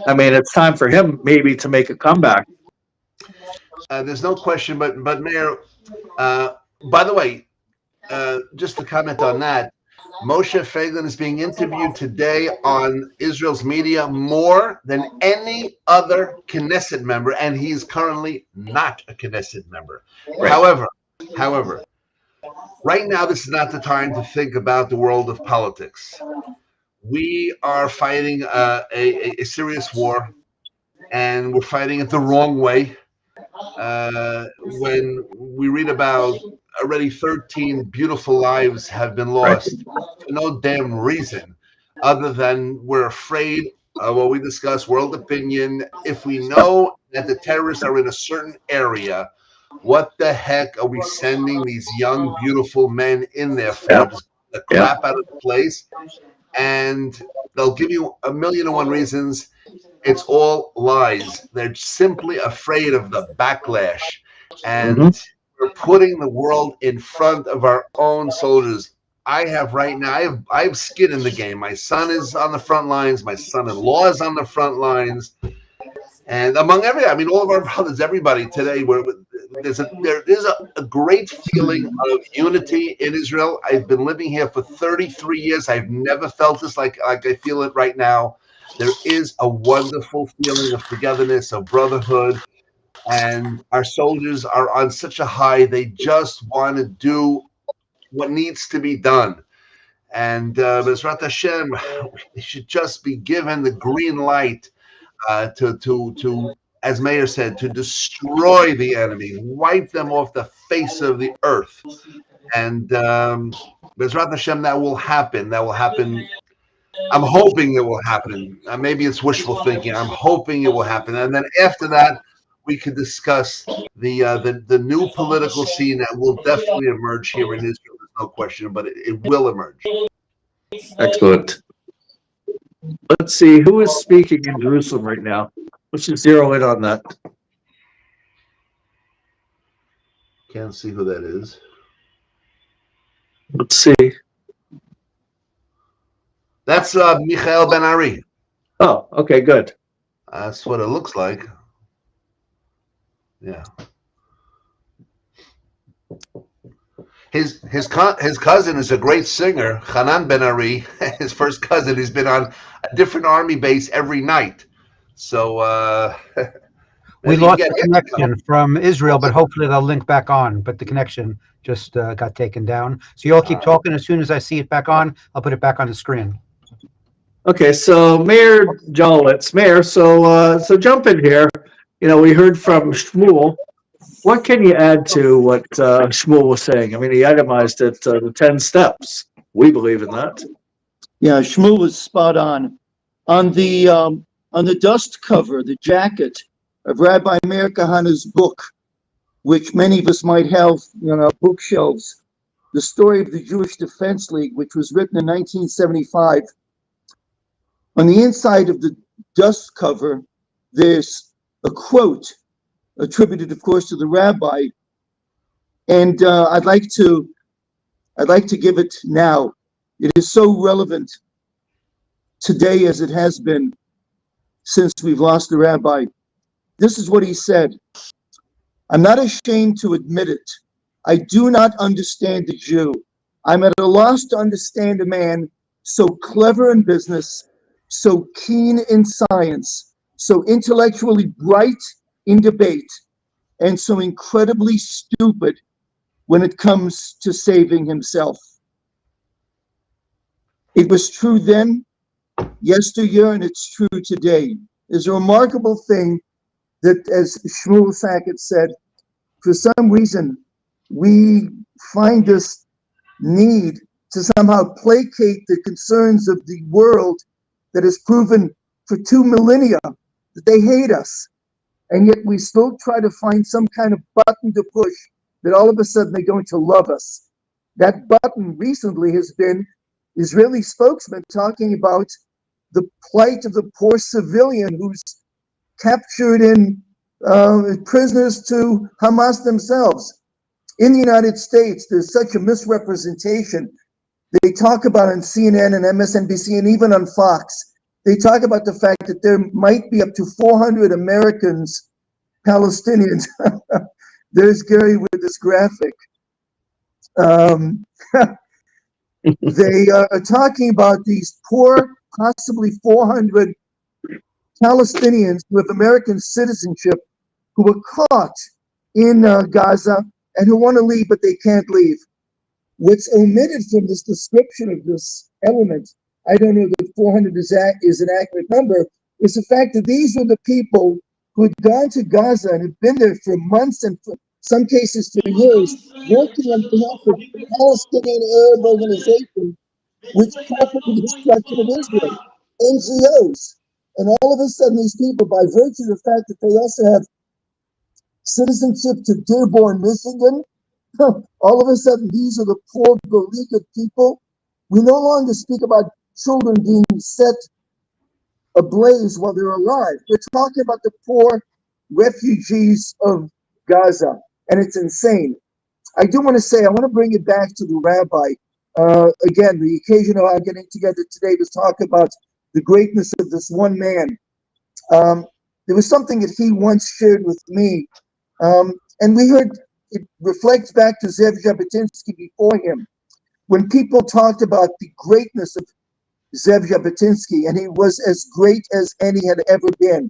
I mean, it's time for him maybe to make a comeback. There's no question, but Meir, by the way, just to comment on that, Moshe Feiglin is being interviewed today on Israel's media more than any other Knesset member, and he's currently not a Knesset member. Right. However, right now this is not the time to think about the world of politics. We are fighting a serious war, and we're fighting it the wrong way. When we read about already 13 beautiful lives have been lost for no damn reason other than we're afraid of what we discuss, world opinion. If we know that the terrorists are in a certain area, what the heck are we sending these young, beautiful men in there for? Just the crap out of the place. And they'll give you 1,000,001 reasons. It's all lies. They're simply afraid of the backlash. And we're putting the world in front of our own soldiers. I have right now, I have skin in the game. My son is on the front lines. My son-in-law is on the front lines. And among I mean, all of our brothers, everybody today, there is a great feeling of unity in Israel. I've been living here for 33 years. I've never felt this like I feel it right now. There is a wonderful feeling of togetherness, of brotherhood, and our soldiers are on such a high. They just want to do what needs to be done. And Bezrat Hashem, we should just be given the green light to, as Meir said, to destroy the enemy, wipe them off the face of the earth. And Bezrat Hashem, that will happen. That will happen. I'm hoping it will happen. Maybe it's wishful thinking. I'm hoping it will happen. And then after that, we can discuss the new political scene that will definitely emerge here in Israel. There's no question, but it will emerge. Excellent. Let's see who is speaking in Jerusalem right now. Let's just zero in on that. Can't see who that is. Let's see. That's Michael Ben Ari. Oh, okay, good. That's what it looks like. Yeah. His cousin is a great singer, Hanan Ben Ari. His first cousin. He's been on a different army base every night. So we lost the connection from Israel, but hopefully they'll link back on. But the connection just got taken down. So you all keep talking. As soon as I see it back on, I'll put it back on the screen. Okay, so Meir Jolowitz, Meir, so jump in here. You know, we heard from Shmuel. What can you add to what Shmuel was saying? I mean, he itemized it, the 10 steps. We believe in that. Yeah, Shmuel was spot on. On the dust cover, the jacket of Rabbi Meir Kahane's book, which many of us might have on our bookshelves, the story of the Jewish Defense League, which was written in 1975. On the inside of the dust cover, there's a quote attributed, of course, to the rabbi, and I'd like to give it now. It is so relevant today as it has been since we've lost the rabbi. This is what he said. I'm not ashamed to admit it. I do not understand the Jew. I'm at a loss to understand a man so clever in business, so keen in science, so intellectually bright in debate, and so incredibly stupid when it comes to saving himself. It was true then, yesteryear, and it's true today. It's a remarkable thing that, as Shmuel Sackett said, for some reason, we find this need to somehow placate the concerns of the world that has proven for 2 millennia that they hate us. And yet we still try to find some kind of button to push that all of a sudden they're going to love us. That button recently has been Israeli spokesman talking about the plight of the poor civilian who's captured in prisoners to Hamas themselves. In the United States, there's such a misrepresentation. They talk about on CNN and MSNBC and even on Fox, they talk about the fact that there might be up to 400 Americans, Palestinians. There's Gary with this graphic. They are talking about these poor, possibly 400 Palestinians who have American citizenship who were caught in Gaza and who want to leave, but they can't leave. What's omitted from this description of this element, I don't know that 400 is an accurate number, is the fact that these were the people who had gone to Gaza and had been there for months and for some cases for years, working on behalf of the Palestinian Arab Organization, which called for the destruction of Israel, NGOs. And all of a sudden, these people, by virtue of the fact that they also have citizenship to Dearborn, Michigan, all of a sudden, these are the poor, beleaguered people. We no longer speak about children being set ablaze while they're alive. We're talking about the poor refugees of Gaza, and it's insane. I do want to say, I want to bring it back to the rabbi. Again, the occasion of our getting together today to talk about the greatness of this one man. There was something that he once shared with me, and we heard it reflects back to Zev Jabotinsky before him. When people talked about the greatness of Zev Jabotinsky, and he was as great as any had ever been,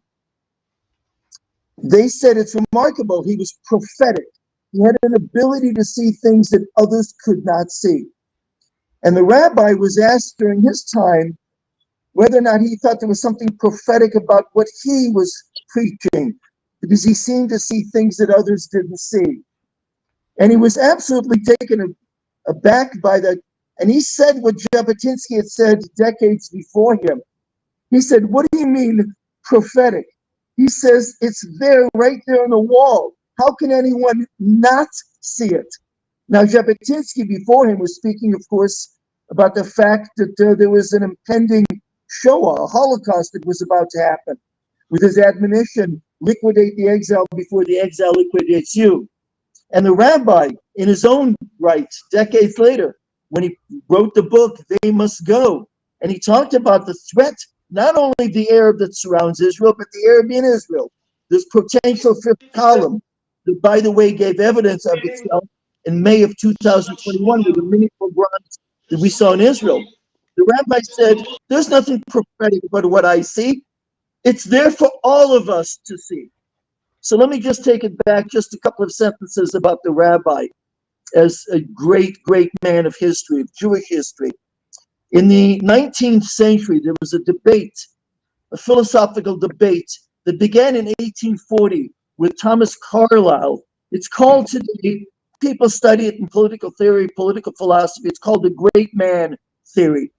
they said it's remarkable. He was prophetic. He had an ability to see things that others could not see. And the rabbi was asked during his time whether or not he thought there was something prophetic about what he was preaching, because he seemed to see things that others didn't see. And he was absolutely taken aback by that. And he said what Jabotinsky had said decades before him. He said, "What do you mean prophetic?" He says, "It's there, right there on the wall. How can anyone not see it?" Now, Jabotinsky before him was speaking, of course, about the fact that there was an impending Shoah, a Holocaust that was about to happen, with his admonition, liquidate the exile before the exile liquidates you. And the rabbi, in his own right, decades later, when he wrote the book, They Must Go, and he talked about the threat, not only the Arab that surrounds Israel, but the Arab in Israel, this potential fifth column, that, by the way, gave evidence of itself in May of 2021 with the mini pogroms that we saw in Israel. The rabbi said, "There's nothing prophetic about what I see. It's there for all of us to see." So let me just take it back just a couple of sentences about the rabbi as a great, great man of history, of Jewish history. In the 19th century, there was a debate, a philosophical debate that began in 1840 with Thomas Carlyle. It's called today, people study it in political theory, political philosophy, it's called the great man theory.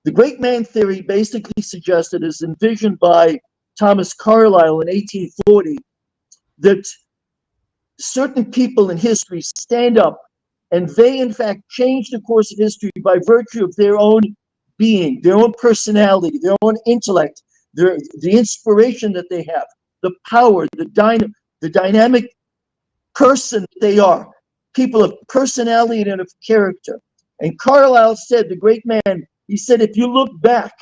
The great man theory basically suggested, as envisioned by Thomas Carlyle in 1840, that certain people in history stand up and they, in fact, change the course of history by virtue of their own being, their own personality, their own intellect, the inspiration that they have, the power, the dynamic person they are, people of personality and of character. And Carlyle said, the great man, he said, if you look back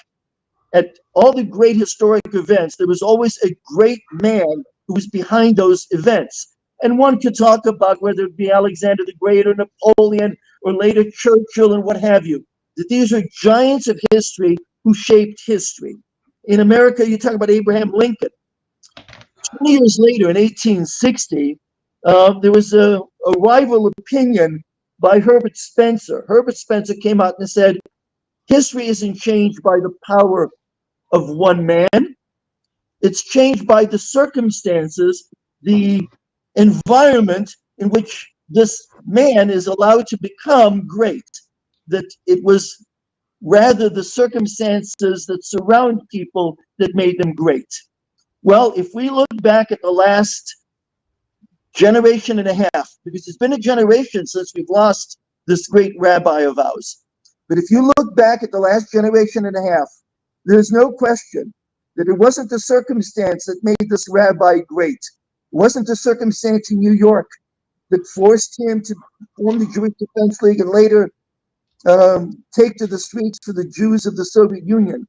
at all the great historic events, there was always a great man who was behind those events. And one could talk about whether it be Alexander the Great or Napoleon or later Churchill and what have you, that these are giants of history who shaped history. In America, you talk about Abraham Lincoln. 20 years later, in 1860, there was a rival opinion by Herbert Spencer. Herbert Spencer came out and said, history isn't changed by the power of one man. It's changed by the circumstances, the environment in which this man is allowed to become great. That it was rather the circumstances that surround people that made them great. Well, if we look back at the last generation and a half, because it's been a generation since we've lost this great rabbi of ours, but if you look back at the last generation and a half, there's no question that it wasn't the circumstance that made this rabbi great. It wasn't the circumstance in New York that forced him to form the Jewish Defense League and later take to the streets for the Jews of the Soviet Union.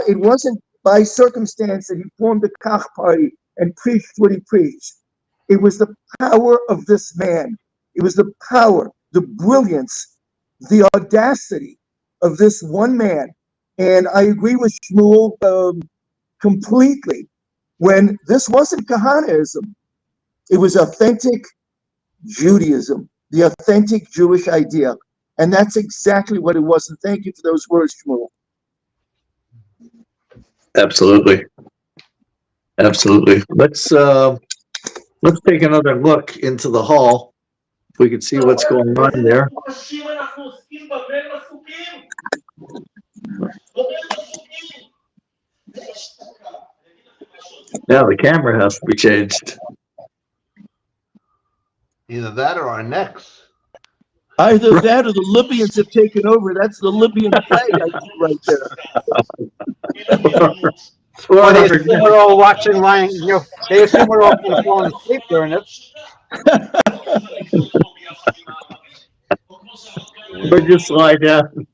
It wasn't by circumstance that he formed the Kach party and preached what he preached. It was the power of this man. It was the power, the brilliance, the audacity of this one man. And I agree with Shmuel completely. When this wasn't Kahanaism, it was authentic Judaism, the authentic Jewish idea. And that's exactly what it was. And thank you for those words, Shmuel. Absolutely. Absolutely. Let's take another look into the hall. If we can see what's going on there. Yeah, the camera has to be changed. Either that or our necks. Either that or the Libyans have taken over. That's the Libyan flag I see right there. Or they assume we're all watching, lying, they assume we're all going to fall asleep during it. Or just lie down.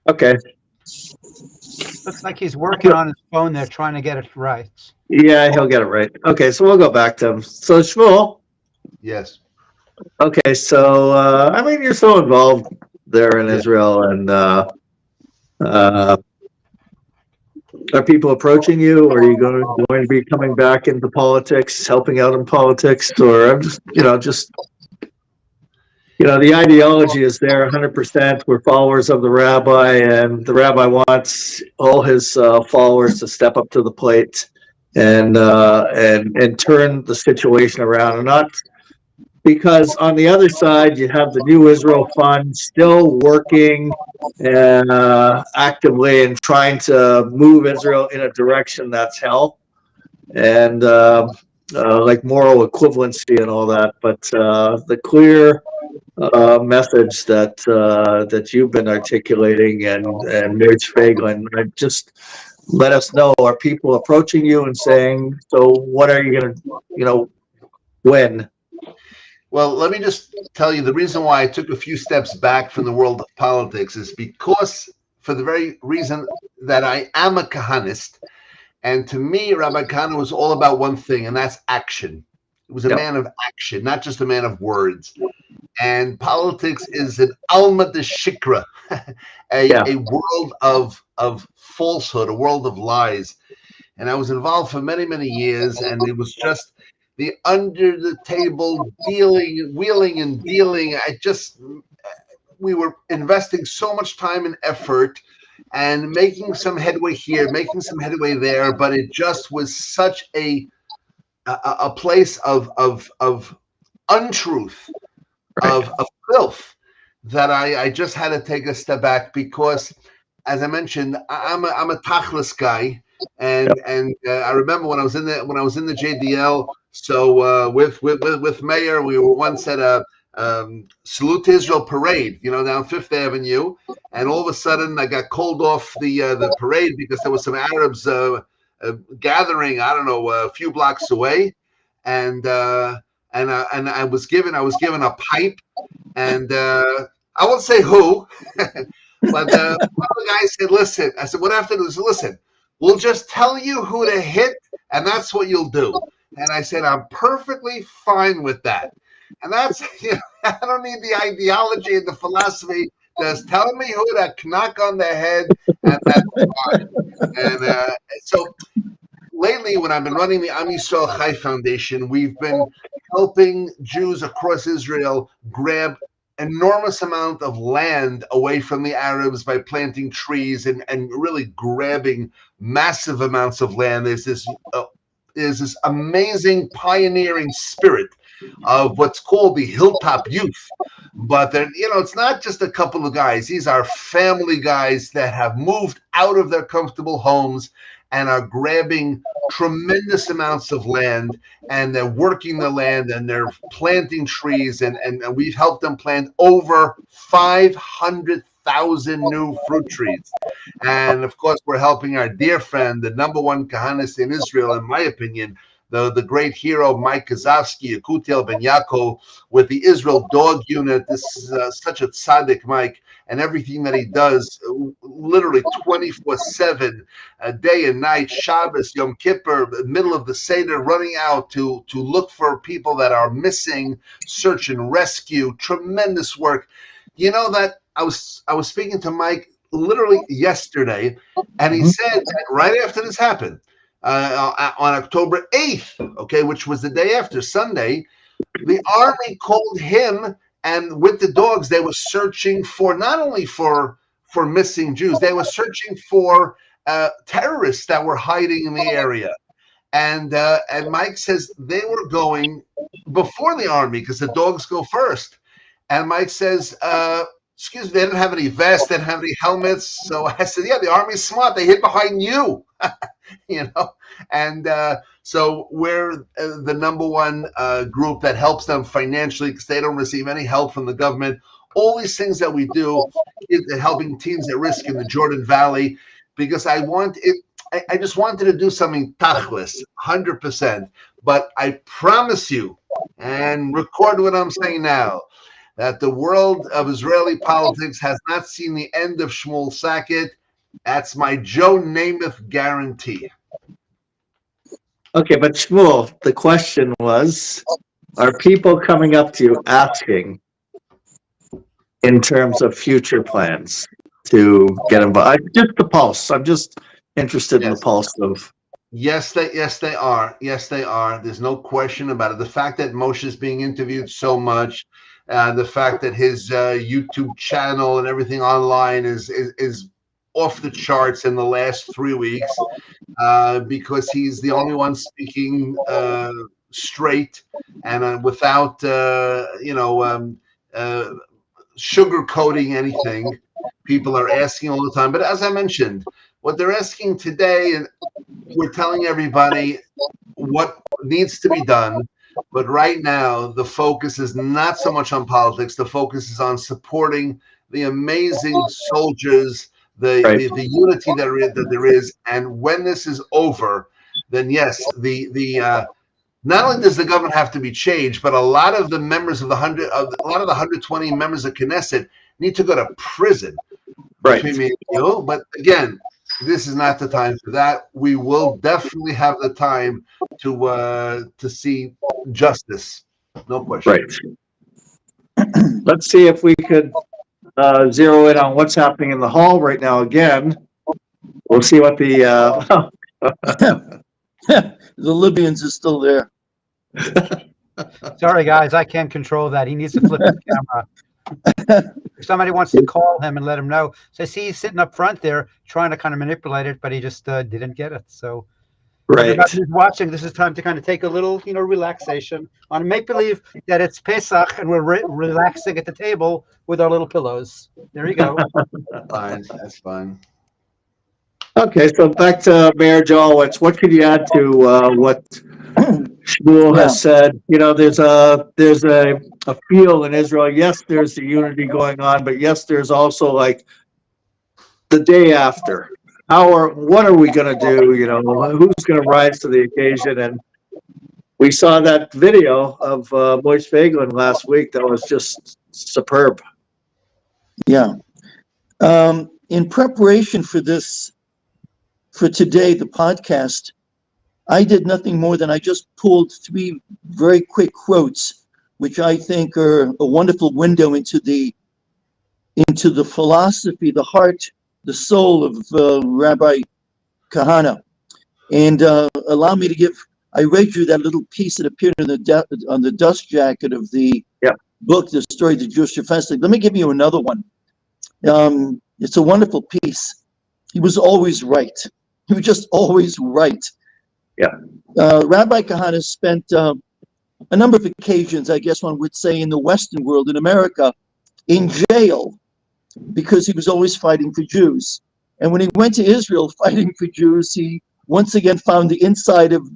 Okay. Looks like he's working on his phone there, trying to get it right. Yeah, he'll get it right. Okay, so we'll go back to him. So Shmuel. Yes. Okay, so I mean, you're so involved there in Israel, and Are people approaching you? Or are you going to be coming back into politics, helping out in politics? Or I'm just, the ideology is there 100%. We're followers of the rabbi, and the rabbi wants all his followers to step up to the plate and turn the situation around. And not because on the other side, you have the New Israel Fund still working actively and trying to move Israel in a direction that's hell and like moral equivalency and all that. But the clear message that you've been articulating and Meir David, just let us know, are people approaching you and saying, so what are you going to, when? Well, let me just tell you the reason why I took a few steps back from the world of politics is because for the very reason that I am a Kahanist. And to me, Rabbi Kahane was all about one thing, and that's action. He was a man of action, not just a man of words. And politics is an alma de shikra, a world of falsehood, a world of lies. And I was involved for many, many years, and it was just the under the table dealing, wheeling and dealing. We were investing so much time and effort and making some headway here, making some headway there, but it just was such a place of untruth, of filth, that I just had to take a step back because, as I mentioned, I'm a tachlis guy, and I remember when I was in the JDL. So with Meir, we were once at a Salute to Israel parade, down Fifth Avenue, and all of a sudden I got called off the parade because there was some Arabs gathering, I don't know, a few blocks away, and I was given a pipe, and I won't say who, but one of the guys said, "Listen," I said, "What I have to do is listen. We'll just tell you who to hit, and that's what you'll do." And I said, "I'm perfectly fine with that." And that's, I don't need the ideology and the philosophy. Just telling me who to knock on the head, and that's fine. And so lately, when I've been running the Am Yisrael Chai Foundation, we've been helping Jews across Israel grab enormous amount of land away from the Arabs by planting trees and really grabbing massive amounts of land. There's this amazing pioneering spirit of what's called the Hilltop Youth. But it's not just a couple of guys. These are family guys that have moved out of their comfortable homes and are grabbing tremendous amounts of land, and they're working the land, and they're planting trees, and we've helped them plant over 500,000 new fruit trees. And of course, we're helping our dear friend, the #1 Kahanist in Israel, in my opinion, the great hero Mike Kazowski, Yakutiel Ben Yaakov, with the Israel Dog Unit. This is such a tzaddik, Mike, and everything that he does, literally 24/7, day and night, Shabbos, Yom Kippur, middle of the Seder, running out to look for people that are missing, search and rescue. Tremendous work. That I was speaking to Mike literally yesterday, and he said that right after this happened, on October 8th, which was the day after Sunday, the army called him, and with the dogs, they were searching for not only for missing Jews, they were searching for terrorists that were hiding in the area. And Mike says they were going before the army because the dogs go first. And Mike says, excuse me, they didn't have any vests, they didn't have any helmets. So I said, yeah, the army's smart. They hid behind you. And so we're the #1 group that helps them financially because they don't receive any help from the government. All these things that we do, helping teens at risk in the Jordan Valley, because I just wanted to do something tachlis, 100%. But I promise you, and record what I'm saying now, that the world of Israeli politics has not seen the end of Shmuel Sackett. That's my Joe Namath guarantee. Okay, but Shmuel, the question was, are people coming up to you asking in terms of future plans to get involved? Just the pulse. I'm just interested in the pulse of. Yes, they are. Yes, they are. There's no question about it. The fact that Moshe is being interviewed so much, the fact that his YouTube channel and everything online is off the charts in the last 3 weeks, because he's the only one speaking straight and without sugarcoating anything. People are asking all the time, but as I mentioned, what they're asking today, and we're telling everybody what needs to be done. But right now, the focus is not so much on politics. The focus is on supporting the amazing soldiers, the unity that there is. And when this is over, then yes, not only does the government have to be changed, but a lot of the members of the 120 members of Knesset need to go to prison. Right. Between me and you. But again, this is not the time for that. We will definitely have the time to see justice. No question. Right. Let's see if we could zero in on what's happening in the hall right now again. We'll see what the the Libyans are still there. Sorry, guys, I can't control that. He needs to flip his camera. If somebody wants to call him and let him know. So I see he's sitting up front there trying to kind of manipulate it, but he just didn't get it. So everybody who's watching, this is time to kind of take a little, relaxation. On make believe that it's Pesach and we're relaxing at the table with our little pillows. There you go. Fine, that's fine. Okay, so back to Mayor Jolowitz. What could you add to what Shmuel has said? There's a feel in Israel. Yes, there's the unity going on, but yes, there's also like the day after. What are we going to do? Who's going to rise to the occasion? And we saw that video of Moish Feiglin last week that was just superb. Yeah. In preparation for this, for today, the podcast, I did nothing more than I just pulled 3 very quick quotes, which I think are a wonderful window into the philosophy, the heart, the soul of Rabbi Kahane. And allow me to give, I read you that little piece that appeared on the dust jacket of the book, The Story of the Jewish Defense League. Let me give you another one. It's a wonderful piece. He was always right. He was just always right. Yeah. Rabbi Kahane spent a number of occasions, I guess one would say, in the Western world, in America, in jail, because he was always fighting for Jews. And when he went to Israel fighting for Jews, he once again found the inside of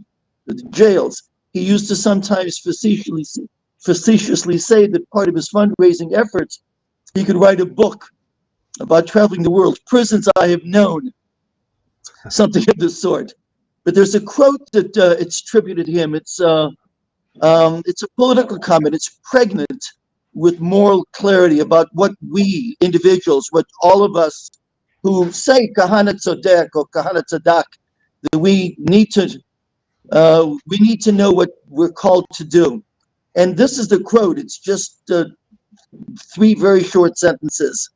the jails. He used to sometimes facetiously say that part of his fundraising efforts, he could write a book about traveling the world, prisons I have known, something of the sort. But there's a quote that it's attributed to him. It's a political comment. It's pregnant with moral clarity about what we individuals, what all of us who say Kahana Tzodek or Kahana Tzadak, that we need to know what we're called to do. And this is the quote. It's just 3 very short sentences.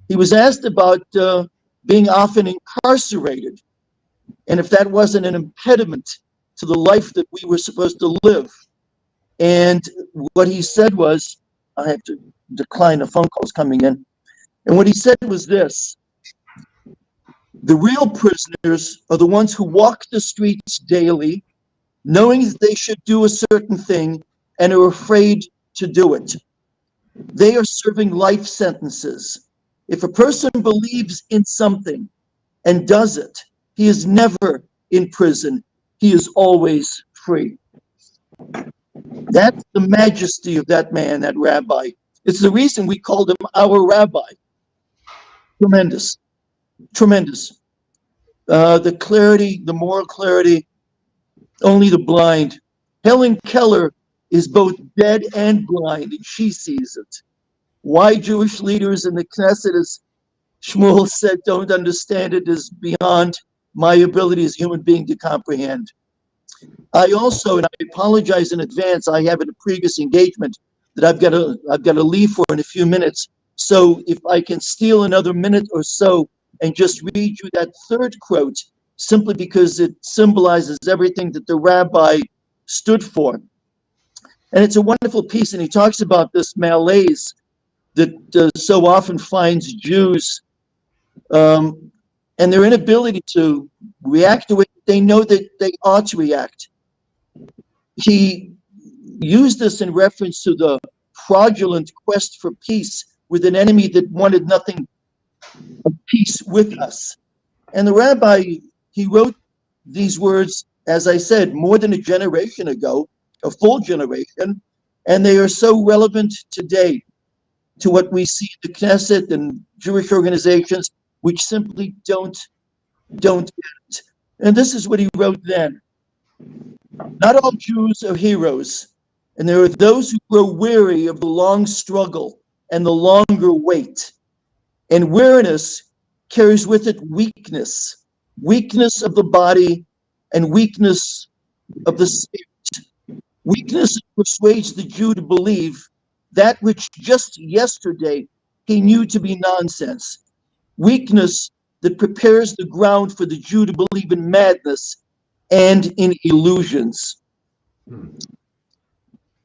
He was asked about being often incarcerated, and if that wasn't an impediment to the life that we were supposed to live. And what he said was, I have to decline the phone calls coming in. And what he said was this: the real prisoners are the ones who walk the streets daily, knowing that they should do a certain thing and are afraid to do it. They are serving life sentences. If a person believes in something and does it, he is never in prison. He is always free. That's the majesty of that man, that rabbi. It's the reason we called him our rabbi. Tremendous. Tremendous. The clarity, the moral clarity, only the blind. Helen Keller is both dead and blind, and she sees it. Why Jewish leaders in the Knesset, as Shmuel said, don't understand it is beyond my ability as a human being to comprehend. I also, and I apologize in advance, I have a previous engagement that I've got to leave for in a few minutes. So if I can steal another minute or so and just read you that 3rd quote simply because it symbolizes everything that the rabbi stood for. And it's a wonderful piece, and he talks about this malaise that so often finds Jews and their inability to react the way they know that they ought to react. He used this in reference to the fraudulent quest for peace with an enemy that wanted nothing but peace with us. And the rabbi, he wrote these words, as I said, more than a generation ago, a full generation, and they are so relevant today to what we see in the Knesset and Jewish organizations, which simply don't get it. And this is what he wrote then. Not all Jews are heroes, and there are those who grow weary of the long struggle and the longer wait. And weariness carries with it weakness, weakness of the body and weakness of the spirit. Weakness persuades the Jew to believe that which just yesterday he knew to be nonsense. Weakness that prepares the ground for the Jew to believe in madness and in illusions.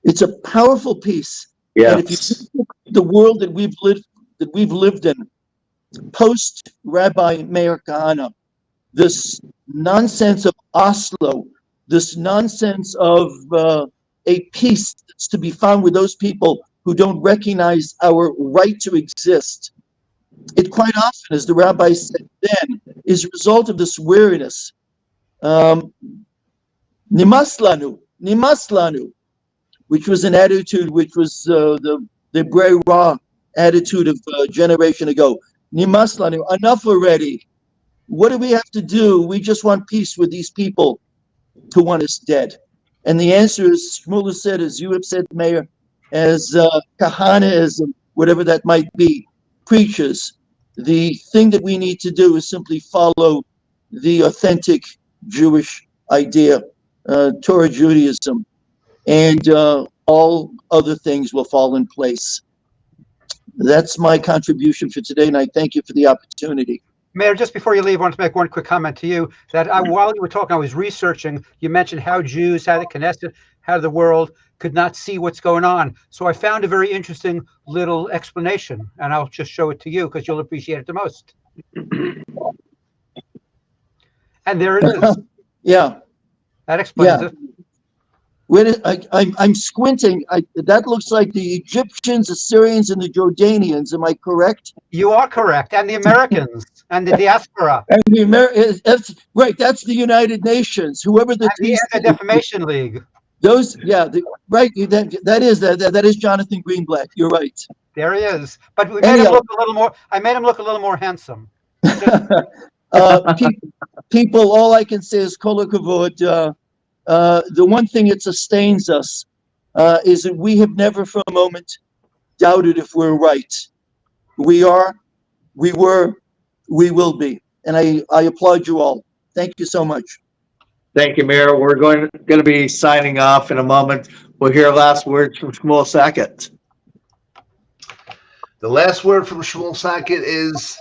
It's a powerful piece. Yeah. And if you look at the world that we've lived in, post Rabbi Meir Kahane, this nonsense of Oslo, this nonsense of a peace that's to be found with those people who don't recognize our right to exist. It quite often, as the rabbi said then, is a result of this weariness. Nimas lanu, which was an attitude which was the Brera attitude of a generation ago. Nimas lanu, enough already. What do we have to do? We just want peace with these people who want us dead. And the answer is, Shmuel said, as you have said, Meir, as Kahanaism, whatever that might be, preaches, the thing that we need to do is simply follow the authentic Jewish idea, Torah Judaism, and all other things will fall in place. That's my contribution for today, and I thank you for the opportunity. Mayor, just before you leave, I want to make one quick comment to you that while you were talking, I was researching. You mentioned how Jews, how the Knesset, how the world could not see what's going on. So I found a very interesting little explanation, and I'll just show it to you because you'll appreciate it the most. And there it is. Yeah. That explains it. I'm squinting. That looks like the Egyptians, Assyrians, and the Jordanians. Am I correct? You are correct. And the Americans and the diaspora. And the that's right. That's the United Nations. Whoever the Anti-Defamation League. Those, yeah, right. That is Jonathan Greenblatt. You're right. There he is. But we made him look a little more. I made him look a little more handsome. People, all I can say is kol hakavod. The one thing that sustains us is that we have never for a moment doubted if we're right. We are, we were, we will be. And I applaud you all. Thank you so much. Thank you, Mayor. We're going to be signing off in a moment. We'll hear last words from Shmuel Sackett. The last word from Shmuel Sackett is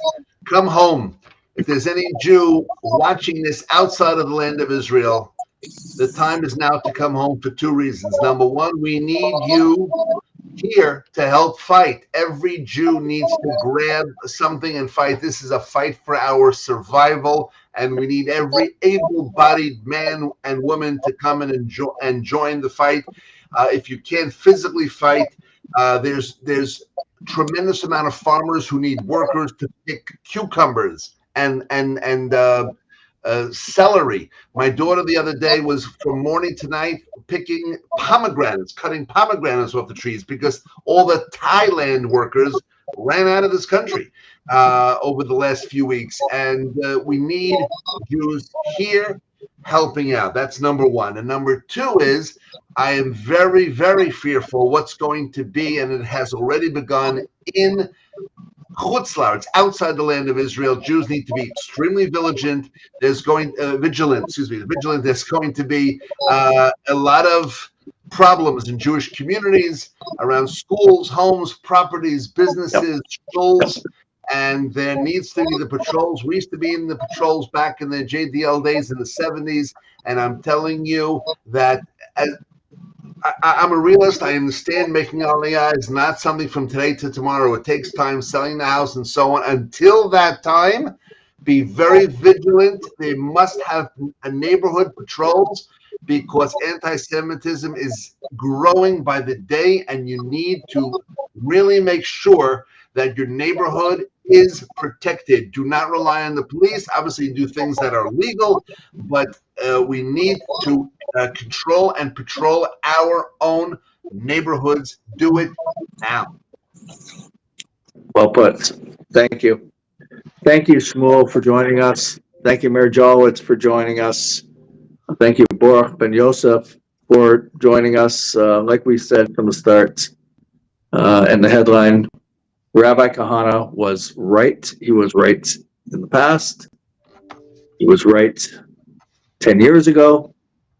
come home. If there's any Jew watching this outside of the land of Israel, the time is now to come home for two reasons. Number one, we need you here to help fight. Every Jew needs to grab something and fight. This is a fight for our survival, and we need every able-bodied man and woman to come in and join the fight. If you can't physically fight, there's tremendous amount of farmers who need workers to pick cucumbers and celery. My daughter the other day was from morning to night picking pomegranates, cutting pomegranates off the trees because all the Thailand workers ran out of this country over the last few weeks. And we need Jews here helping out. That's number one. And number two is I am very, very fearful what's going to be, and it has already begun in Chutzlar, outside the land of Israel. Jews need to be extremely vigilant. There's going vigilant. There's going to be a lot of problems in Jewish communities around schools, homes, properties, businesses, schools, and there needs to be the patrols. We used to be in the patrols back in the JDL days in the 70s, and I'm telling you that I'm a realist. I understand making Aliyah is not something from today to tomorrow. It takes time, selling the house and so on. Until that time, be very vigilant. They must have neighborhood patrols because anti-Semitism is growing by the day, and you need to really make sure that your neighborhood is protected. Do not rely on the police. Obviously, do things that are legal, but we need to control and patrol our own neighborhoods. Do it now. Well put. Thank you. Thank you, Shmuel, for joining us. Thank you, Meir David for joining us. Thank you, Baruch Ben Yosef, for joining us. Like we said from the start, and the headline, Rabbi Kahane was right. He was right in the past. He was right 10 years ago.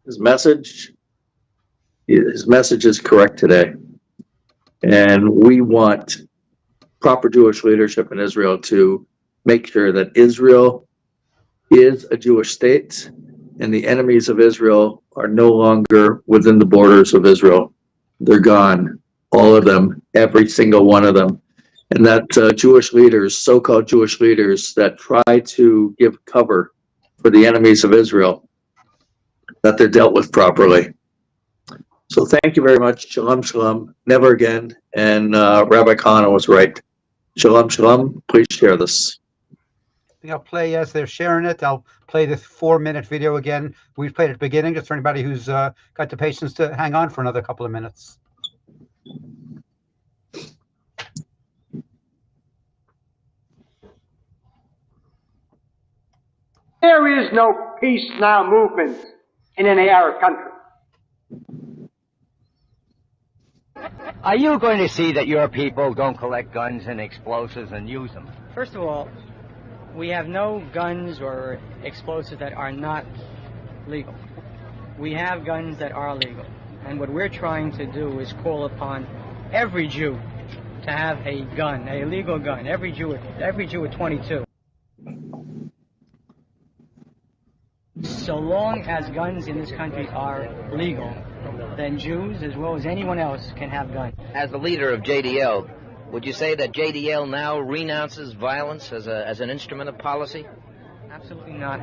His message is correct today. And we want proper Jewish leadership in Israel to make sure that Israel is a Jewish state and the enemies of Israel are no longer within the borders of Israel. They're gone, all of them, every single one of them. And that Jewish leaders, so-called Jewish leaders that try to give cover for the enemies of Israel, that they're dealt with properly. So thank you very much. Shalom, shalom. Never again. And Rabbi Kahane was right. Shalom, shalom. Please share this. I think I'll play as they're sharing it. I'll play the 4-minute video again. We've played at the beginning, just for anybody who's got the patience to hang on for another couple of minutes. There is no peace now movement in any Arab country. Are you going to see that your people don't collect guns and explosives and use them? First of all, we have no guns or explosives that are not legal. We have guns that are legal. And what we're trying to do is call upon every Jew to have a gun, a legal gun. Every Jew at 22. So long as guns in this country are legal, then Jews, as well as anyone else, can have guns. As the leader of JDL, would you say that JDL now renounces violence as an instrument of policy? Absolutely not.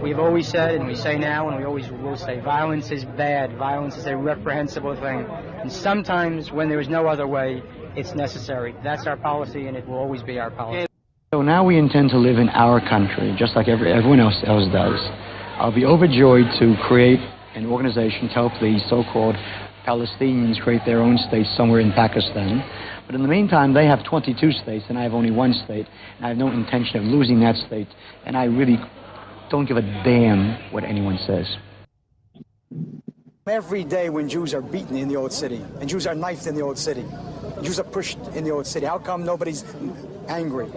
We've always said, and we say now, and we always will say, violence is bad. Violence is a reprehensible thing. And sometimes, when there is no other way, it's necessary. That's our policy, and it will always be our policy. So now we intend to live in our country, just like everyone else does. I'll be overjoyed to create an organization to help the so-called Palestinians create their own state somewhere in Pakistan. But in the meantime, they have 22 states, and I have only one state, and I have no intention of losing that state, and I really don't give a damn what anyone says. Every day when Jews are beaten in the old city, and Jews are knifed in the old city, and Jews are pushed in the old city, how come nobody's angry?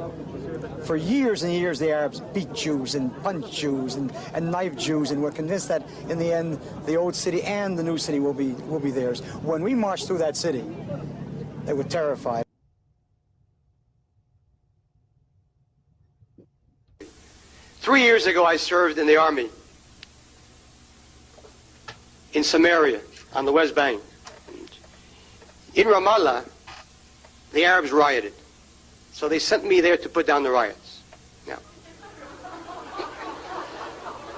For years and years, the Arabs beat Jews and punched Jews and knifed Jews, and we're convinced that in the end, the old city and the new city will be theirs. When we marched through that city, they were terrified. 3 years ago, I served in the army in Samaria on the West Bank. In Ramallah, the Arabs rioted. So they sent me there to put down the riots. Now,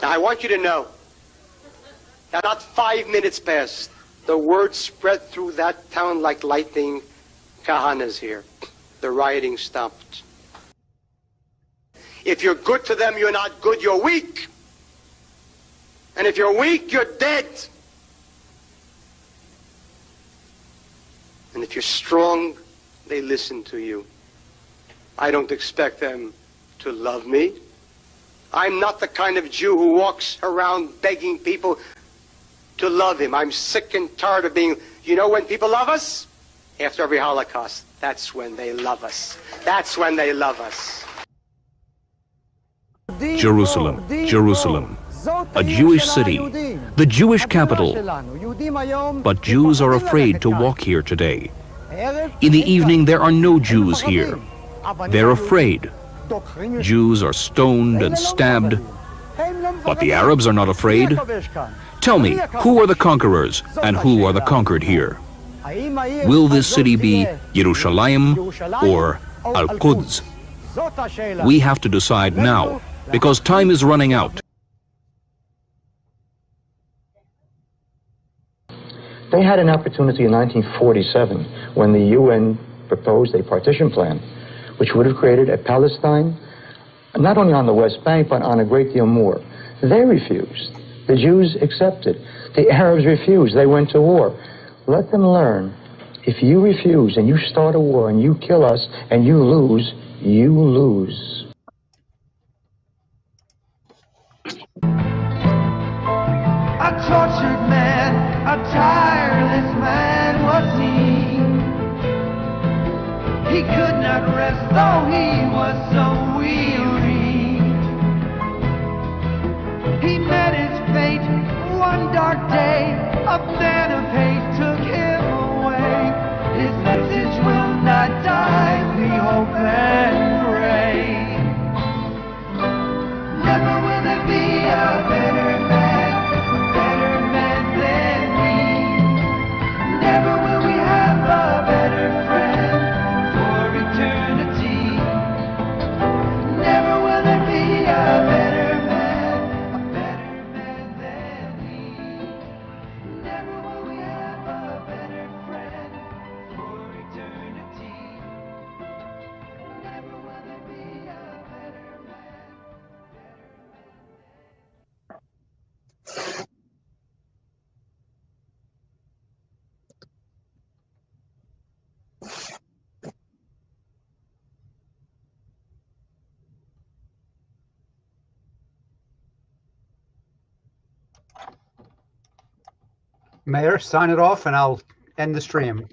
I want you to know that not 5 minutes passed. The word spread through that town like lightning. Kahana's here. The rioting stopped. If you're good to them, you're not good, you're weak. And if you're weak, you're dead. And if you're strong, they listen to you. I don't expect them to love me. I'm not the kind of Jew who walks around begging people to love him. I'm sick and tired of being, you know when people love us? After every Holocaust. That's when they love us. That's when they love us. Jerusalem, Jerusalem, a Jewish city, the Jewish capital. But Jews are afraid to walk here today. In the evening, there are no Jews here. They're afraid. Jews are stoned and stabbed, but the Arabs are not afraid. Tell me, who are the conquerors and who are the conquered here? Will this city be Yerushalayim or Al-Quds? We have to decide now, because time is running out. They had an opportunity in 1947 when the UN proposed a partition plan, which would have created a Palestine, not only on the West Bank, but on a great deal more. They refused. The Jews accepted. The Arabs refused. They went to war. Let them learn. If you refuse and you start a war and you kill us and you lose, you lose. A tortured man, a tireless man was he. He could not rest though he was so weary. He met his fate one dark day. A man of hate took him away. His message will not die, we hope and pray. Never will there be a better man than me. Never will we have a better friend for eternity. Never will there be a better man than me. Never will we have a better friend for eternity. Never will there be a better man. Mayor, sign it off and I'll end the stream.